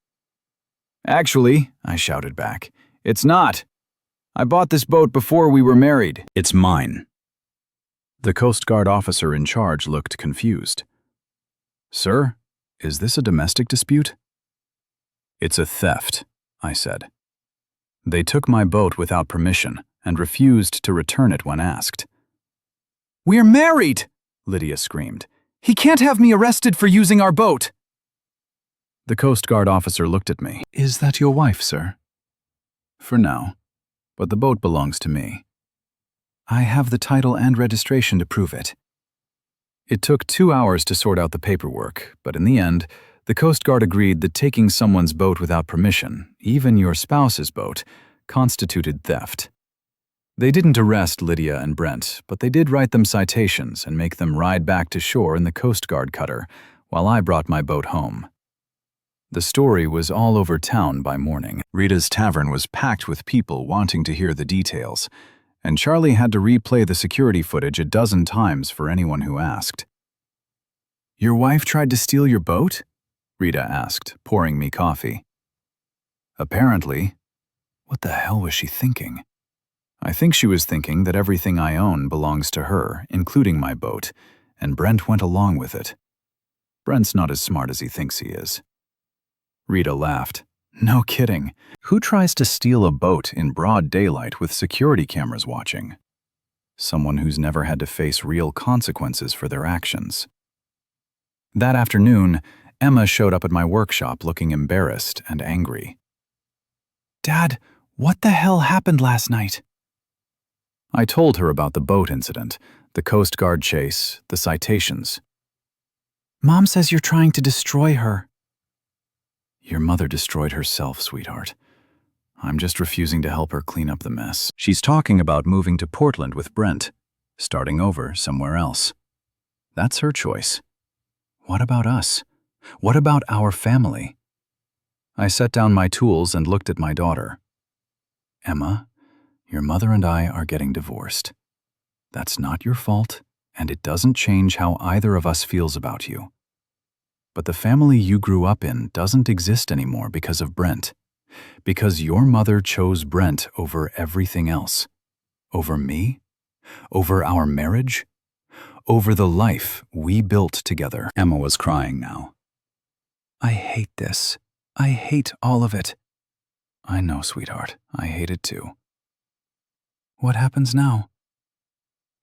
"Actually," I shouted back, "it's not. I bought this boat before we were married. It's mine." The Coast Guard officer in charge looked confused. "Sir, is this a domestic dispute?" "It's a theft," I said. "They took my boat without permission and refused to return it when asked." "We're married!" Lydia screamed. "He can't have me arrested for using our boat." The Coast Guard officer looked at me. "Is that your wife, sir?" "For now, but the boat belongs to me." "I have the title and registration to prove it." It took 2 hours to sort out the paperwork, but in the end, the Coast Guard agreed that taking someone's boat without permission, even your spouse's boat, constituted theft. They didn't arrest Lydia and Brent, but they did write them citations and make them ride back to shore in the Coast Guard cutter, while I brought my boat home. The story was all over town by morning. Rita's Tavern was packed with people wanting to hear the details, and Charlie had to replay the security footage a dozen times for anyone who asked. "Your wife tried to steal your boat?" Rita asked, pouring me coffee. "Apparently. What the hell was she thinking?" "I think she was thinking that everything I own belongs to her, including my boat, and Brent went along with it. Brent's not as smart as he thinks he is." Rita laughed. "No kidding. Who tries to steal a boat in broad daylight with security cameras watching? Someone who's never had to face real consequences for their actions." That afternoon, Emma showed up at my workshop looking embarrassed and angry. "Dad, what the hell happened last night?" I told her about the boat incident, the Coast Guard chase, the citations. "Mom says you're trying to destroy her." "Your mother destroyed herself, sweetheart. I'm just refusing to help her clean up the mess. She's talking about moving to Portland with Brent, starting over somewhere else. That's her choice. What about us? What about our family?" I set down my tools and looked at my daughter. "Emma, your mother and I are getting divorced. That's not your fault, and it doesn't change how either of us feels about you. But the family you grew up in doesn't exist anymore because of Brent. Because your mother chose Brent over everything else. Over me? Over our marriage? over the life we built together. Emma was crying now. I hate this. I hate all of it. I know, sweetheart. I hate it too. What happens now?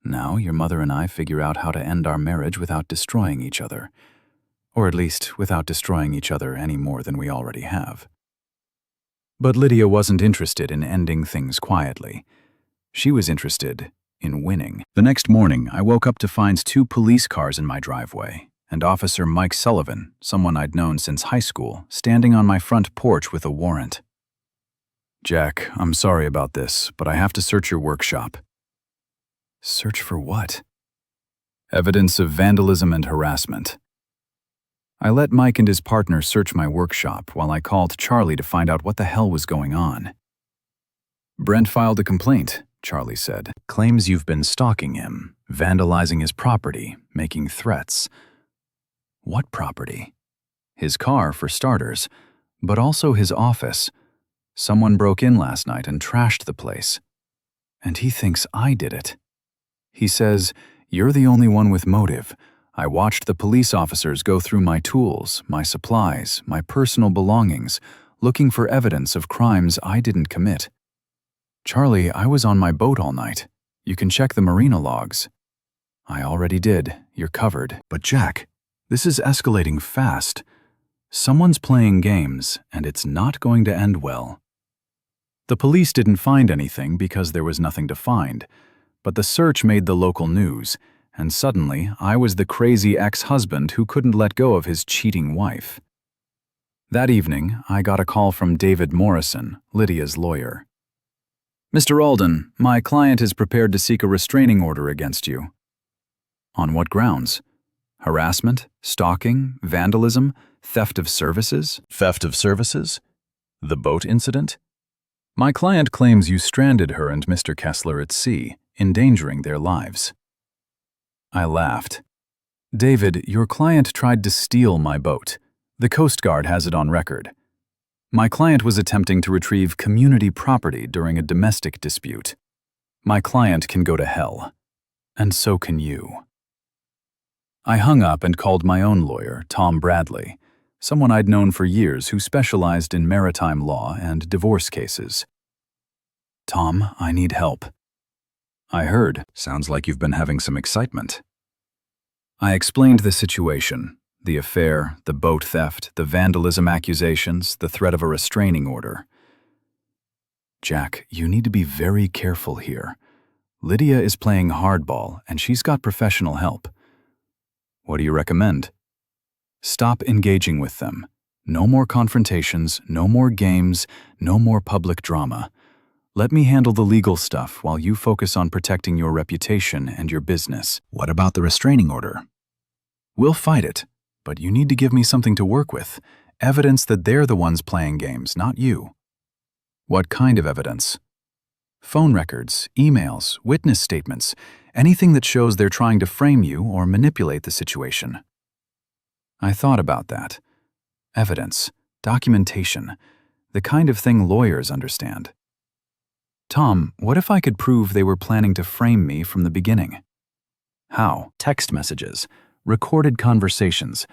Now your mother and I figure out how to end our marriage without destroying each other. Or at least without destroying each other any more than we already have. But Lydia wasn't interested in ending things quietly. She was interested in winning. The next morning, I woke up to find 2 police cars in my driveway, and Officer Mike Sullivan, someone I'd known since high school, standing on my front porch with a warrant. Jack, I'm sorry about this, but I have to search your workshop. Search for what? Evidence of vandalism and harassment. I let Mike and his partner search my workshop while I called Charlie to find out what the hell was going on. Brent filed a complaint, Charlie said. Claims you've been stalking him, vandalizing his property, making threats. What property? His car, for starters, but also his office. Someone broke in last night and trashed the place. And he thinks I did it. He says, "You're the only one with motive. I watched the police officers go through my tools, my supplies, my personal belongings, looking for evidence of crimes I didn't commit. Charlie, I was on my boat all night. You can check the marina logs." I already did. You're covered. But Jack, this is escalating fast. Someone's playing games, and it's not going to end well. The police didn't find anything because there was nothing to find, but the search made the local news, and suddenly I was the crazy ex-husband who couldn't let go of his cheating wife. That evening, I got a call from David Morrison, Lydia's lawyer. "Mr. Alden, my client is prepared to seek a restraining order against you." "On what grounds? Harassment, stalking, vandalism, theft of services?" "Theft of services? The boat incident?" "My client claims you stranded her and Mr. Kessler at sea, endangering their lives." I laughed. "David, your client tried to steal my boat. The Coast Guard has it on record. My client was attempting to retrieve community property during a domestic dispute. My client can go to hell. And so can you." I hung up and called my own lawyer, Tom Bradley, someone I'd known for years who specialized in maritime law and divorce cases. "Tom, I need help." "I heard. Sounds like you've been having some excitement." I explained the situation, the affair, the boat theft, the vandalism accusations, the threat of a restraining order. "Jack, you need to be very careful here. Lydia is playing hardball, and she's got professional help." "What do you recommend?" "Stop engaging with them. No more confrontations, no more games, no more public drama. Let me handle the legal stuff while you focus on protecting your reputation and your business." "What about the restraining order?" "We'll fight it, but you need to give me something to work with, evidence that they're the ones playing games, not you." "What kind of evidence?" "Phone records, emails, witness statements, anything that shows they're trying to frame you or manipulate the situation." I thought about that. Evidence, documentation, the kind of thing lawyers understand. "Tom, what if I could prove they were planning to frame me from the beginning?" "How?" "Text messages, recorded conversations,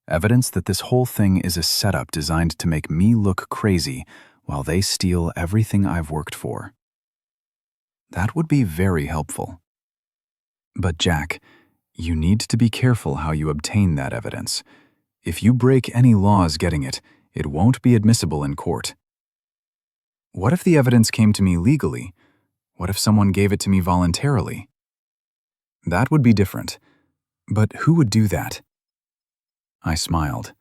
evidence that this whole thing is a setup designed to make me look crazy while they steal everything I've worked for." That would be very helpful. But Jack, you need to be careful how you obtain that evidence. If you break any laws getting it, it won't be admissible in court. What if the evidence came to me legally? What if someone gave it to me voluntarily? That would be different. But who would do that? I smiled.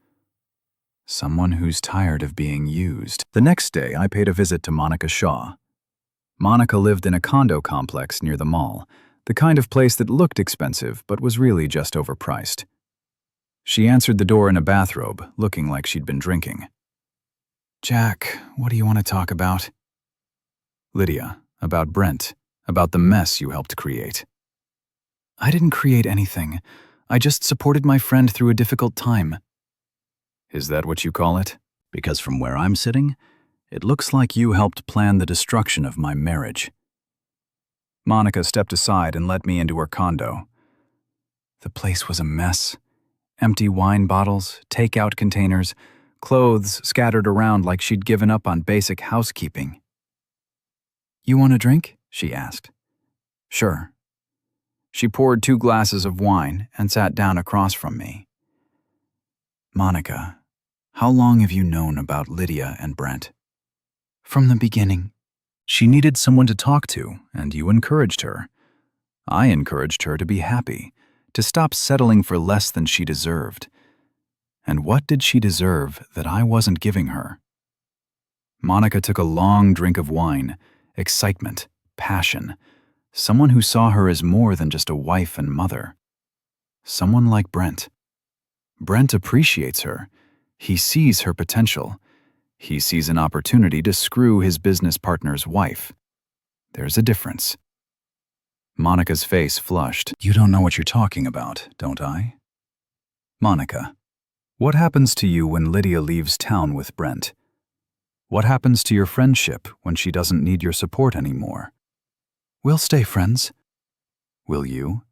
Someone who's tired of being used. The next day, I paid a visit to Monica Shaw. Monica lived in a condo complex near the mall, the kind of place that looked expensive but was really just overpriced. She answered the door in a bathrobe, looking like she'd been drinking. "Jack, what do you want to talk about?" "Lydia, about Brent, about the mess you helped create." "I didn't create anything. I just supported my friend through a difficult time." "Is that what you call it? Because from where I'm sitting, it looks like you helped plan the destruction of my marriage." Monica stepped aside and let me into her condo. The place was a mess. Empty wine bottles, takeout containers, clothes scattered around like she'd given up on basic housekeeping. "You want a drink?" she asked. "Sure." She poured 2 glasses of wine and sat down across from me. "Monica, how long have you known about Lydia and Brent?" "From the beginning." "She needed someone to talk to, and you encouraged her. I encouraged her to be happy, to stop settling for less than she deserved. And what did she deserve that I wasn't giving her?" Monica took a long drink of wine, excitement, passion, someone who saw her as more than just a wife and mother. Someone like Brent. Brent appreciates her. He sees her potential. He sees an opportunity to screw his business partner's wife. There's a difference. Monica's face flushed. "You don't know what you're talking about, don't I?" "Monica, what happens to you when Lydia leaves town with Brent? What happens to your friendship when she doesn't need your support anymore?" "We'll stay friends." "Will you?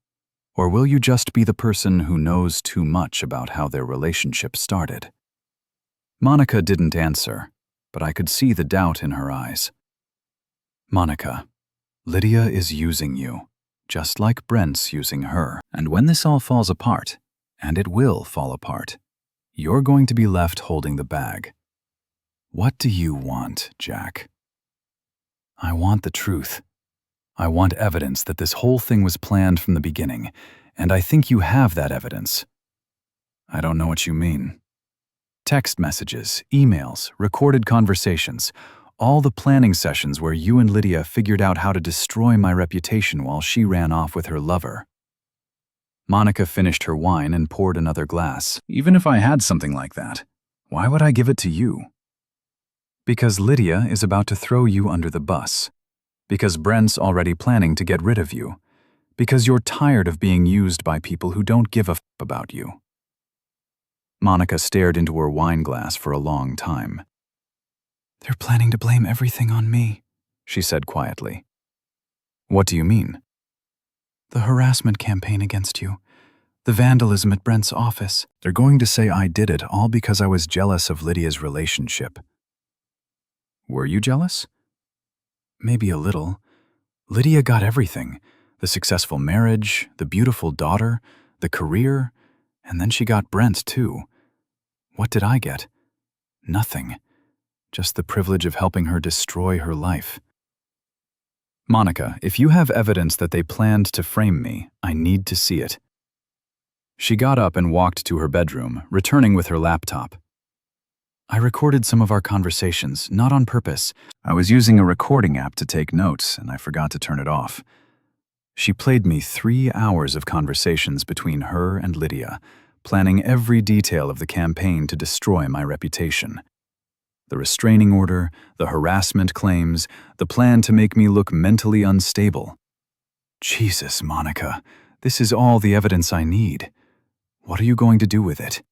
Or will you just be the person who knows too much about how their relationship started?" Monica didn't answer, but I could see the doubt in her eyes. "Monica, Lydia is using you, just like Brent's using her. And when this all falls apart, and it will fall apart, you're going to be left holding the bag. What do you want, Jack?" "I want the truth. I want evidence that this whole thing was planned from the beginning, and I think you have that evidence." "I don't know what you mean." "Text messages, emails, recorded conversations, all the planning sessions where you and Lydia figured out how to destroy my reputation while she ran off with her lover." Monica finished her wine and poured another glass. "Even if I had something like that, why would I give it to you?" "Because Lydia is about to throw you under the bus. Because Brent's already planning to get rid of you. Because you're tired of being used by people who don't give a f about you." Monica stared into her wine glass for a long time. "They're planning to blame everything on me," she said quietly. "What do you mean?" "The harassment campaign against you. The vandalism at Brent's office. They're going to say I did it all because I was jealous of Lydia's relationship." "Were you jealous?" "Maybe a little. Lydia got everything. The successful marriage, the beautiful daughter, the career, and then she got Brent too. What did I get? Nothing. Just the privilege of helping her destroy her life." "Monica, if you have evidence that they planned to frame me, I need to see it." She got up and walked to her bedroom, returning with her laptop. "I recorded some of our conversations, not on purpose. I was using a recording app to take notes, and I forgot to turn it off." She played me 3 hours of conversations between her and Lydia, planning every detail of the campaign to destroy my reputation. The restraining order, the harassment claims, the plan to make me look mentally unstable. Jesus, Monica, this is all the evidence I need. What are you going to do with it?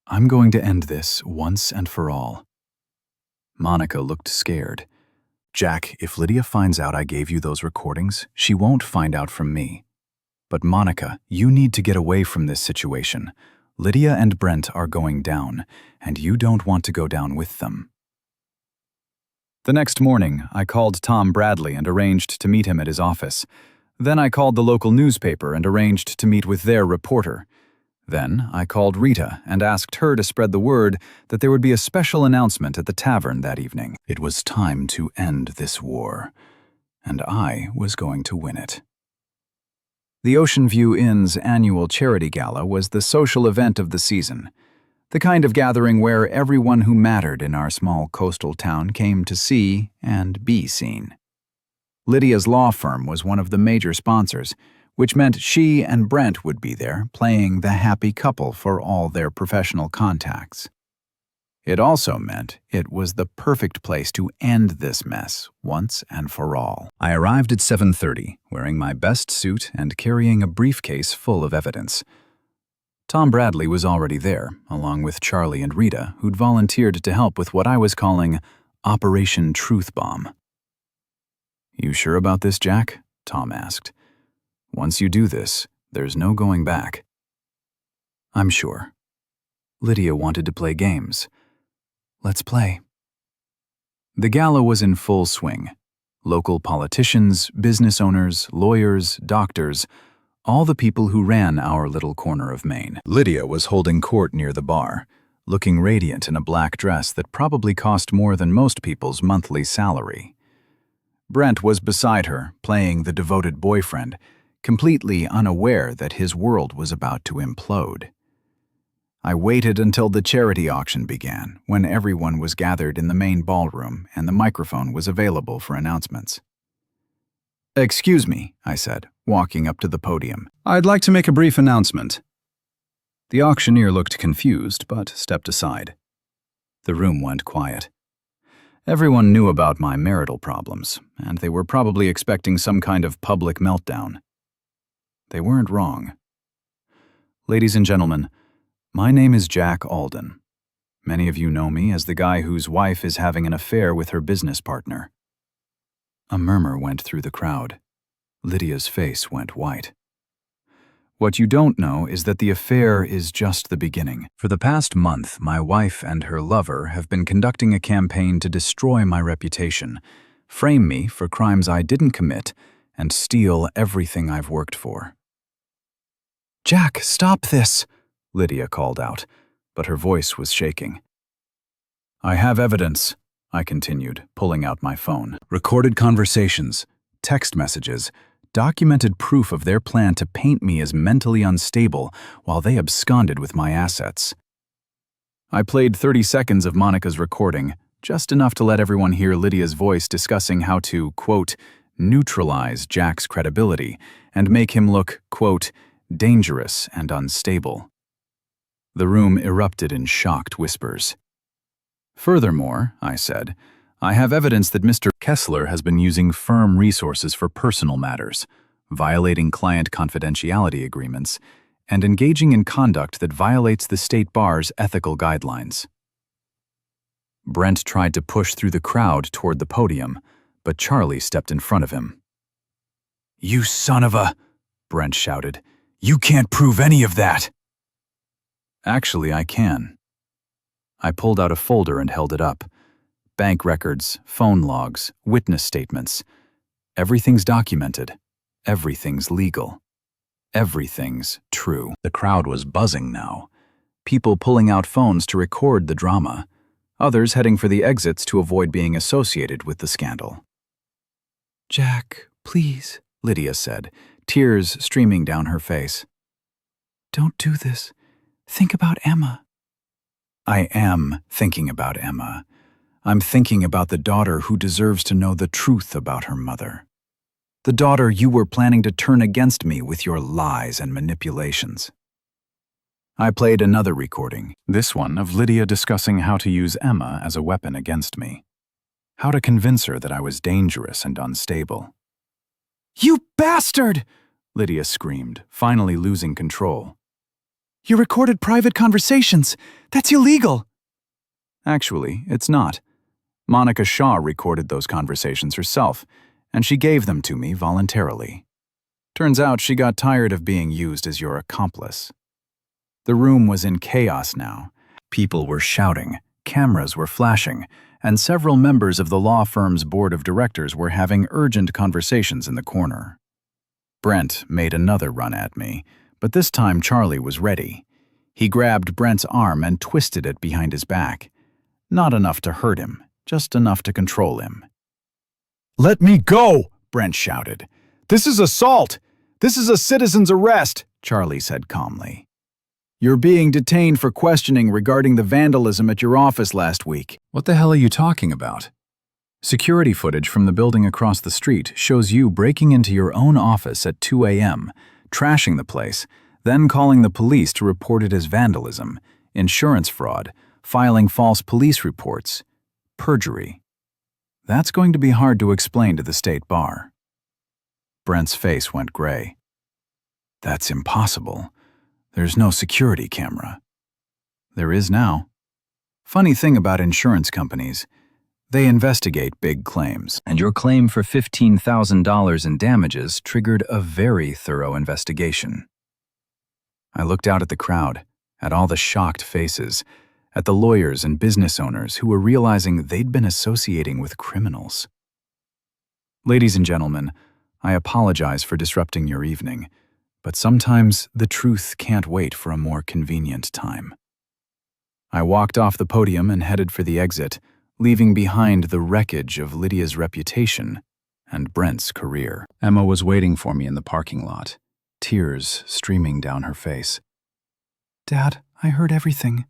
"I'm going to end this once and for all." Monica looked scared. "Jack, if Lydia finds out I gave you those recordings, she won't find out from me. But Monica, you need to get away from this situation. Lydia and Brent are going down, and you don't want to go down with them." The next morning, I called Tom Bradley and arranged to meet him at his office. Then I called the local newspaper and arranged to meet with their reporter. Then I called Rita and asked her to spread the word that there would be a special announcement at the tavern that evening. It was time to end this war, and I was going to win it. The Ocean View Inn's annual charity gala was the social event of the season, the kind of gathering where everyone who mattered in our small coastal town came to see and be seen. Lydia's law firm was one of the major sponsors, which meant she and Brent would be there, playing the happy couple for all their professional contacts. It also meant it was the perfect place to end this mess once and for all. I arrived at 7:30, wearing my best suit and carrying a briefcase full of evidence. Tom Bradley was already there, along with Charlie and Rita, who'd volunteered to help with what I was calling Operation Truth Bomb. "You sure about this, Jack?" Tom asked. "Once you do this, There's no going back. I'm sure. Lydia wanted to play games. Let's play. The gala was in full swing. Local politicians, business owners, lawyers, doctors, all the people who ran our little corner of Maine. Lydia was holding court near the bar, looking radiant in a black dress that probably cost more than most people's monthly salary. Brent was beside her, playing the devoted boyfriend, completely unaware that his world was about to implode. I waited until the charity auction began, when everyone was gathered in the main ballroom and the microphone was available for announcements. "Excuse me," I said, walking up to the podium. "I'd like to make a brief announcement." The auctioneer looked confused, but stepped aside. The room went quiet. Everyone knew about my marital problems, and they were probably expecting some kind of public meltdown. They weren't wrong. Ladies and gentlemen, my name is Jack Alden. Many of you know me as the guy whose wife is having an affair with her business partner. A murmur went through the crowd. Lydia's face went white. What you don't know is that the affair is just the beginning. For the past month, my wife and her lover have been conducting a campaign to destroy my reputation, frame me for crimes I didn't commit, and steal everything I've worked for. "Jack, stop this!" Lydia called out, but her voice was shaking. "I have evidence," I continued, pulling out my phone. "Recorded conversations, text messages, documented proof of their plan to paint me as mentally unstable while they absconded with my assets." I played 30 seconds of Monica's recording, just enough to let everyone hear Lydia's voice discussing how to, quote, neutralize Jack's credibility and make him look, quote, dangerous and unstable. The room erupted in shocked whispers. "Furthermore," I said, "I have evidence that Mr. Kessler has been using firm resources for personal matters, violating client confidentiality agreements, and engaging in conduct that violates the state bar's ethical guidelines." Brent tried to push through the crowd toward the podium, but Charlie stepped in front of him. "You son of a..." Brent shouted. "You can't prove any of that!" "Actually, I can." I pulled out a folder and held it up. Bank records, phone logs, witness statements. Everything's documented. Everything's legal. Everything's true. The crowd was buzzing now. People pulling out phones to record the drama. Others heading for the exits to avoid being associated with the scandal. "Jack, please," Lydia said, tears streaming down her face. "Don't do this. Think about Emma." I am thinking about Emma. I'm thinking about the daughter who deserves to know the truth about her mother. The daughter you were planning to turn against me with your lies and manipulations. I played another recording, this one of Lydia discussing how to use Emma as a weapon against me. How to convince her that I was dangerous and unstable. "You bastard!" Lydia screamed, finally losing control. "You recorded private conversations. That's illegal." Actually, it's not. Monica Shaw recorded those conversations herself, and she gave them to me voluntarily. Turns out she got tired of being used as your accomplice. The room was in chaos now. People were shouting, cameras were flashing, and several members of the law firm's board of directors were having urgent conversations in the corner. Brent made another run at me, but this time Charlie was ready. He grabbed Brent's arm and twisted it behind his back. Not enough to hurt him, just enough to control him. "Let me go!" Brent shouted. "This is assault! This is a citizen's arrest," Charlie said calmly. "You're being detained for questioning regarding the vandalism at your office last week." "What the hell are you talking about?" Security footage from the building across the street shows you breaking into your own office at 2 a.m., trashing the place, then calling the police to report it as vandalism, insurance fraud, filing false police reports, perjury. That's going to be hard to explain to the state bar. Brent's face went gray. "That's impossible. There's no security camera." "There is now. Funny thing about insurance companies, they investigate big claims, and your claim for $15,000 in damages triggered a very thorough investigation. I looked out at the crowd, at all the shocked faces, at the lawyers and business owners who were realizing they'd been associating with criminals. Ladies and gentlemen, I apologize for disrupting your evening, but sometimes the truth can't wait for a more convenient time. I walked off the podium and headed for the exit, leaving behind the wreckage of Lydia's reputation and Brent's career. Emma was waiting for me in the parking lot, tears streaming down her face. Dad, I heard everything.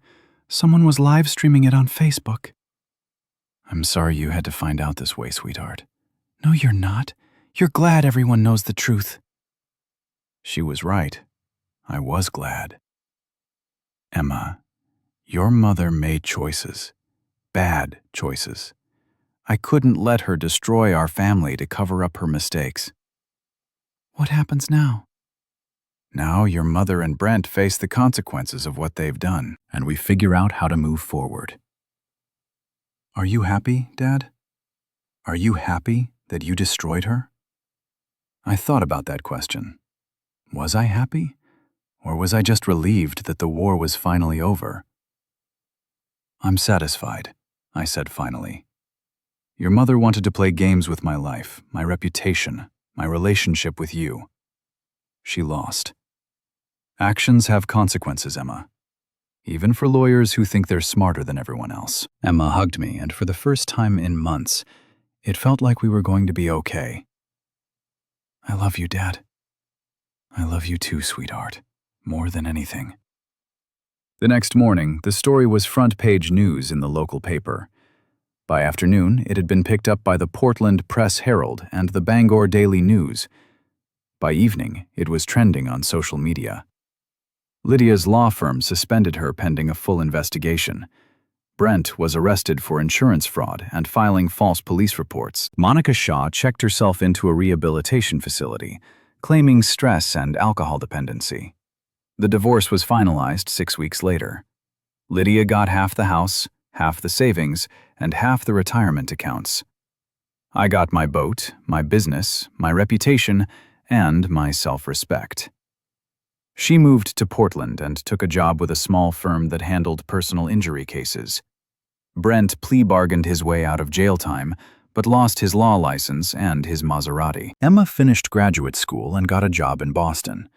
Someone was live streaming it on Facebook. I'm sorry you had to find out this way, sweetheart. No, you're not. You're glad everyone knows the truth. She was right. I was glad. Emma, your mother made choices. Bad choices. I couldn't let her destroy our family to cover up her mistakes. What happens now? Now your mother and Brent face the consequences of what they've done, and we figure out how to move forward. Are you happy, Dad? Are you happy that you destroyed her? I thought about that question. Was I happy? Or was I just relieved that the war was finally over? I'm satisfied, I said finally. Your mother wanted to play games with my life, my reputation, my relationship with you. She lost. Actions have consequences, Emma. Even for lawyers who think they're smarter than everyone else. Emma hugged me, and for the first time in months, it felt like we were going to be okay. I love you, Dad. I love you too, sweetheart, more than anything. The next morning, the story was front-page news in the local paper. By afternoon, it had been picked up by the Portland Press-Herald and the Bangor Daily News. By evening, it was trending on social media. Lydia's law firm suspended her pending a full investigation. Brent was arrested for insurance fraud and filing false police reports. Monica Shaw checked herself into a rehabilitation facility, claiming stress and alcohol dependency. The divorce was finalized 6 weeks later. Lydia got half the house, half the savings, and half the retirement accounts. I got my boat, my business, my reputation, and my self-respect. She moved to Portland and took a job with a small firm that handled personal injury cases. Brent plea bargained his way out of jail time, but lost his law license and his Maserati. Emma finished graduate school and got a job in Boston.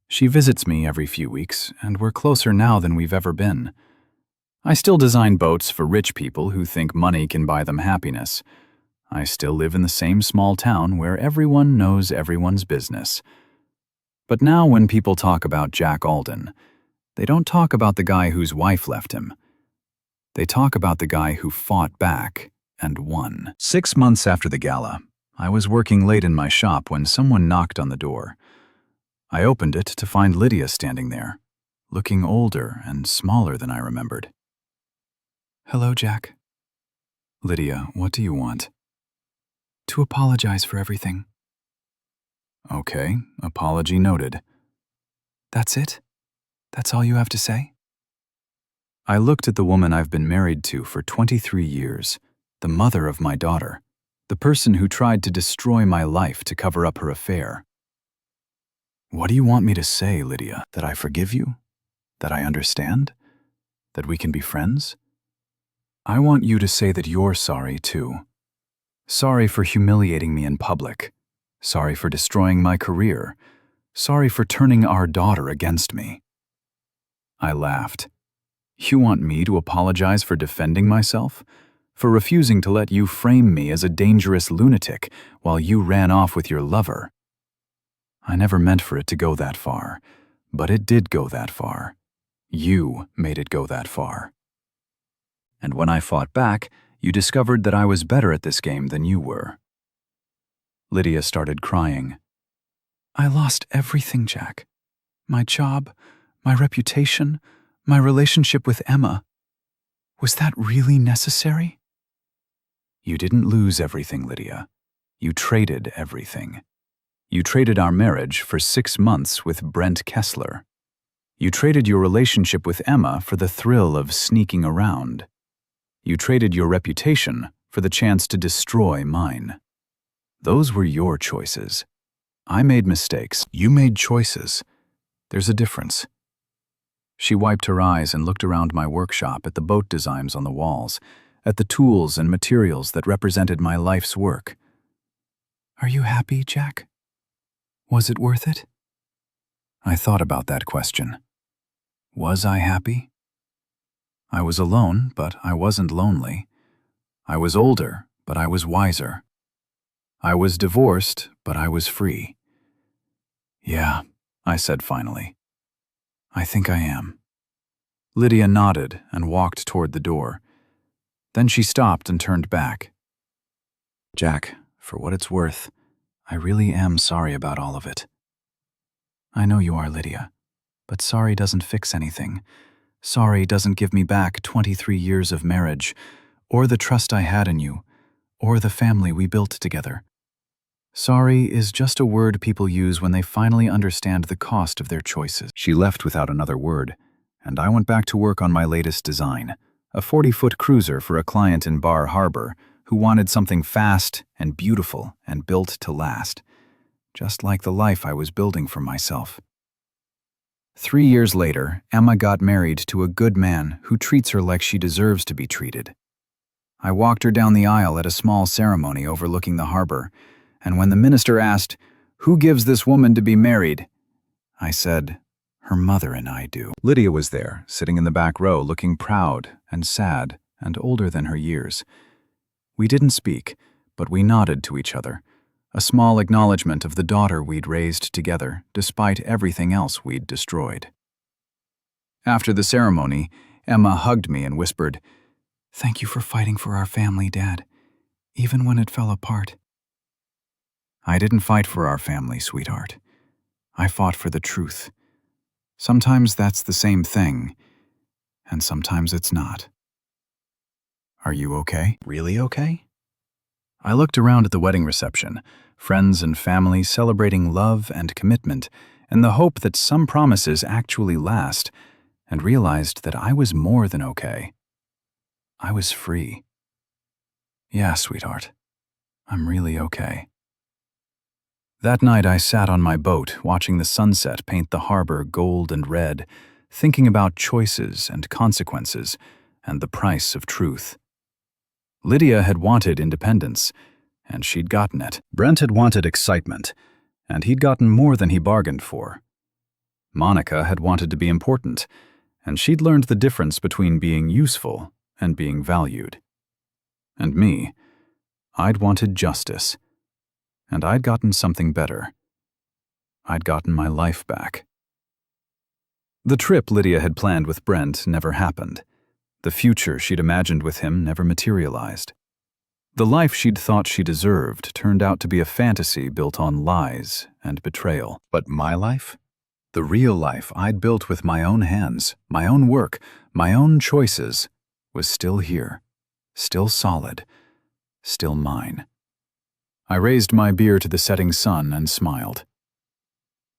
She visits me every few weeks, and we're closer now than we've ever been. I still design boats for rich people who think money can buy them happiness. I still live in the same small town where everyone knows everyone's business. But now when people talk about Jack Alden, they don't talk about the guy whose wife left him. They talk about the guy who fought back and won. 6 months after the gala, I was working late in my shop when someone knocked on the door. I opened it to find Lydia standing there, looking older and smaller than I remembered. Hello, Jack. Lydia, what do you want? To apologize for everything. Okay, apology noted. That's it? That's all you have to say? I looked at the woman I've been married to for 23 years, the mother of my daughter, the person who tried to destroy my life to cover up her affair. What do you want me to say, Lydia? That I forgive you? That I understand? That we can be friends? I want you to say that you're sorry, too. Sorry for humiliating me in public. Sorry for destroying my career. Sorry for turning our daughter against me. I laughed. You want me to apologize for defending myself? For refusing to let you frame me as a dangerous lunatic while you ran off with your lover? I never meant for it to go that far, but it did go that far. You made it go that far. And when I fought back, you discovered that I was better at this game than you were. Lydia started crying. I lost everything, Jack. My job, my reputation, my relationship with Emma. Was that really necessary? You didn't lose everything, Lydia. You traded everything. You traded our marriage for 6 months with Brent Kessler. You traded your relationship with Emma for the thrill of sneaking around. You traded your reputation for the chance to destroy mine. Those were your choices. I made mistakes. You made choices. There's a difference. She wiped her eyes and looked around my workshop at the boat designs on the walls, at the tools and materials that represented my life's work. Are you happy, Jack? Was it worth it? I thought about that question. Was I happy? I was alone, but I wasn't lonely. I was older, but I was wiser. I was divorced, but I was free. Yeah, I said finally. I think I am. Lydia nodded and walked toward the door. Then she stopped and turned back. Jack, for what it's worth, I really am sorry about all of it. I know you are, Lydia, but sorry doesn't fix anything. Sorry doesn't give me back 23 years of marriage, or the trust I had in you, or the family we built together. Sorry is just a word people use when they finally understand the cost of their choices. She left without another word, and I went back to work on my latest design, a 40-foot cruiser for a client in Bar Harbor who wanted something fast and beautiful and built to last, just like the life I was building for myself. 3 years later, Emma got married to a good man who treats her like she deserves to be treated. I walked her down the aisle at a small ceremony overlooking the harbor, and when the minister asked, "Who gives this woman to be married?" I said, "Her mother and I do." Lydia was there, sitting in the back row, looking proud and sad and older than her years. We didn't speak, but we nodded to each other, a small acknowledgement of the daughter we'd raised together, despite everything else we'd destroyed. After the ceremony, Emma hugged me and whispered, "Thank you for fighting for our family, Dad, even when it fell apart." I didn't fight for our family, sweetheart. I fought for the truth. Sometimes that's the same thing, and sometimes it's not. Are you okay? Really okay? I looked around at the wedding reception, friends and family celebrating love and commitment, and the hope that some promises actually last, and realized that I was more than okay. I was free. Yeah, sweetheart, I'm really okay. That night I sat on my boat, watching the sunset paint the harbor gold and red, thinking about choices and consequences, and the price of truth. Lydia had wanted independence, and she'd gotten it. Brent had wanted excitement, and he'd gotten more than he bargained for. Monica had wanted to be important, and she'd learned the difference between being useful and being valued. And me, I'd wanted justice, and I'd gotten something better. I'd gotten my life back. The trip Lydia had planned with Brent never happened. The future she'd imagined with him never materialized. The life she'd thought she deserved turned out to be a fantasy built on lies and betrayal. But my life? The real life I'd built with my own hands, my own work, my own choices, was still here, still solid, still mine. I raised my beer to the setting sun and smiled.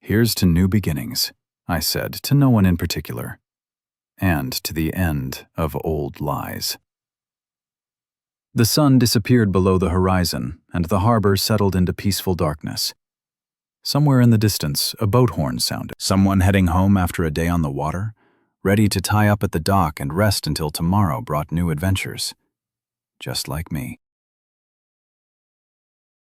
Here's to new beginnings, I said to no one in particular, and to the end of old lies. The sun disappeared below the horizon, and the harbor settled into peaceful darkness. Somewhere in the distance, a boat horn sounded. Someone heading home after a day on the water, ready to tie up at the dock and rest until tomorrow brought new adventures. Just like me.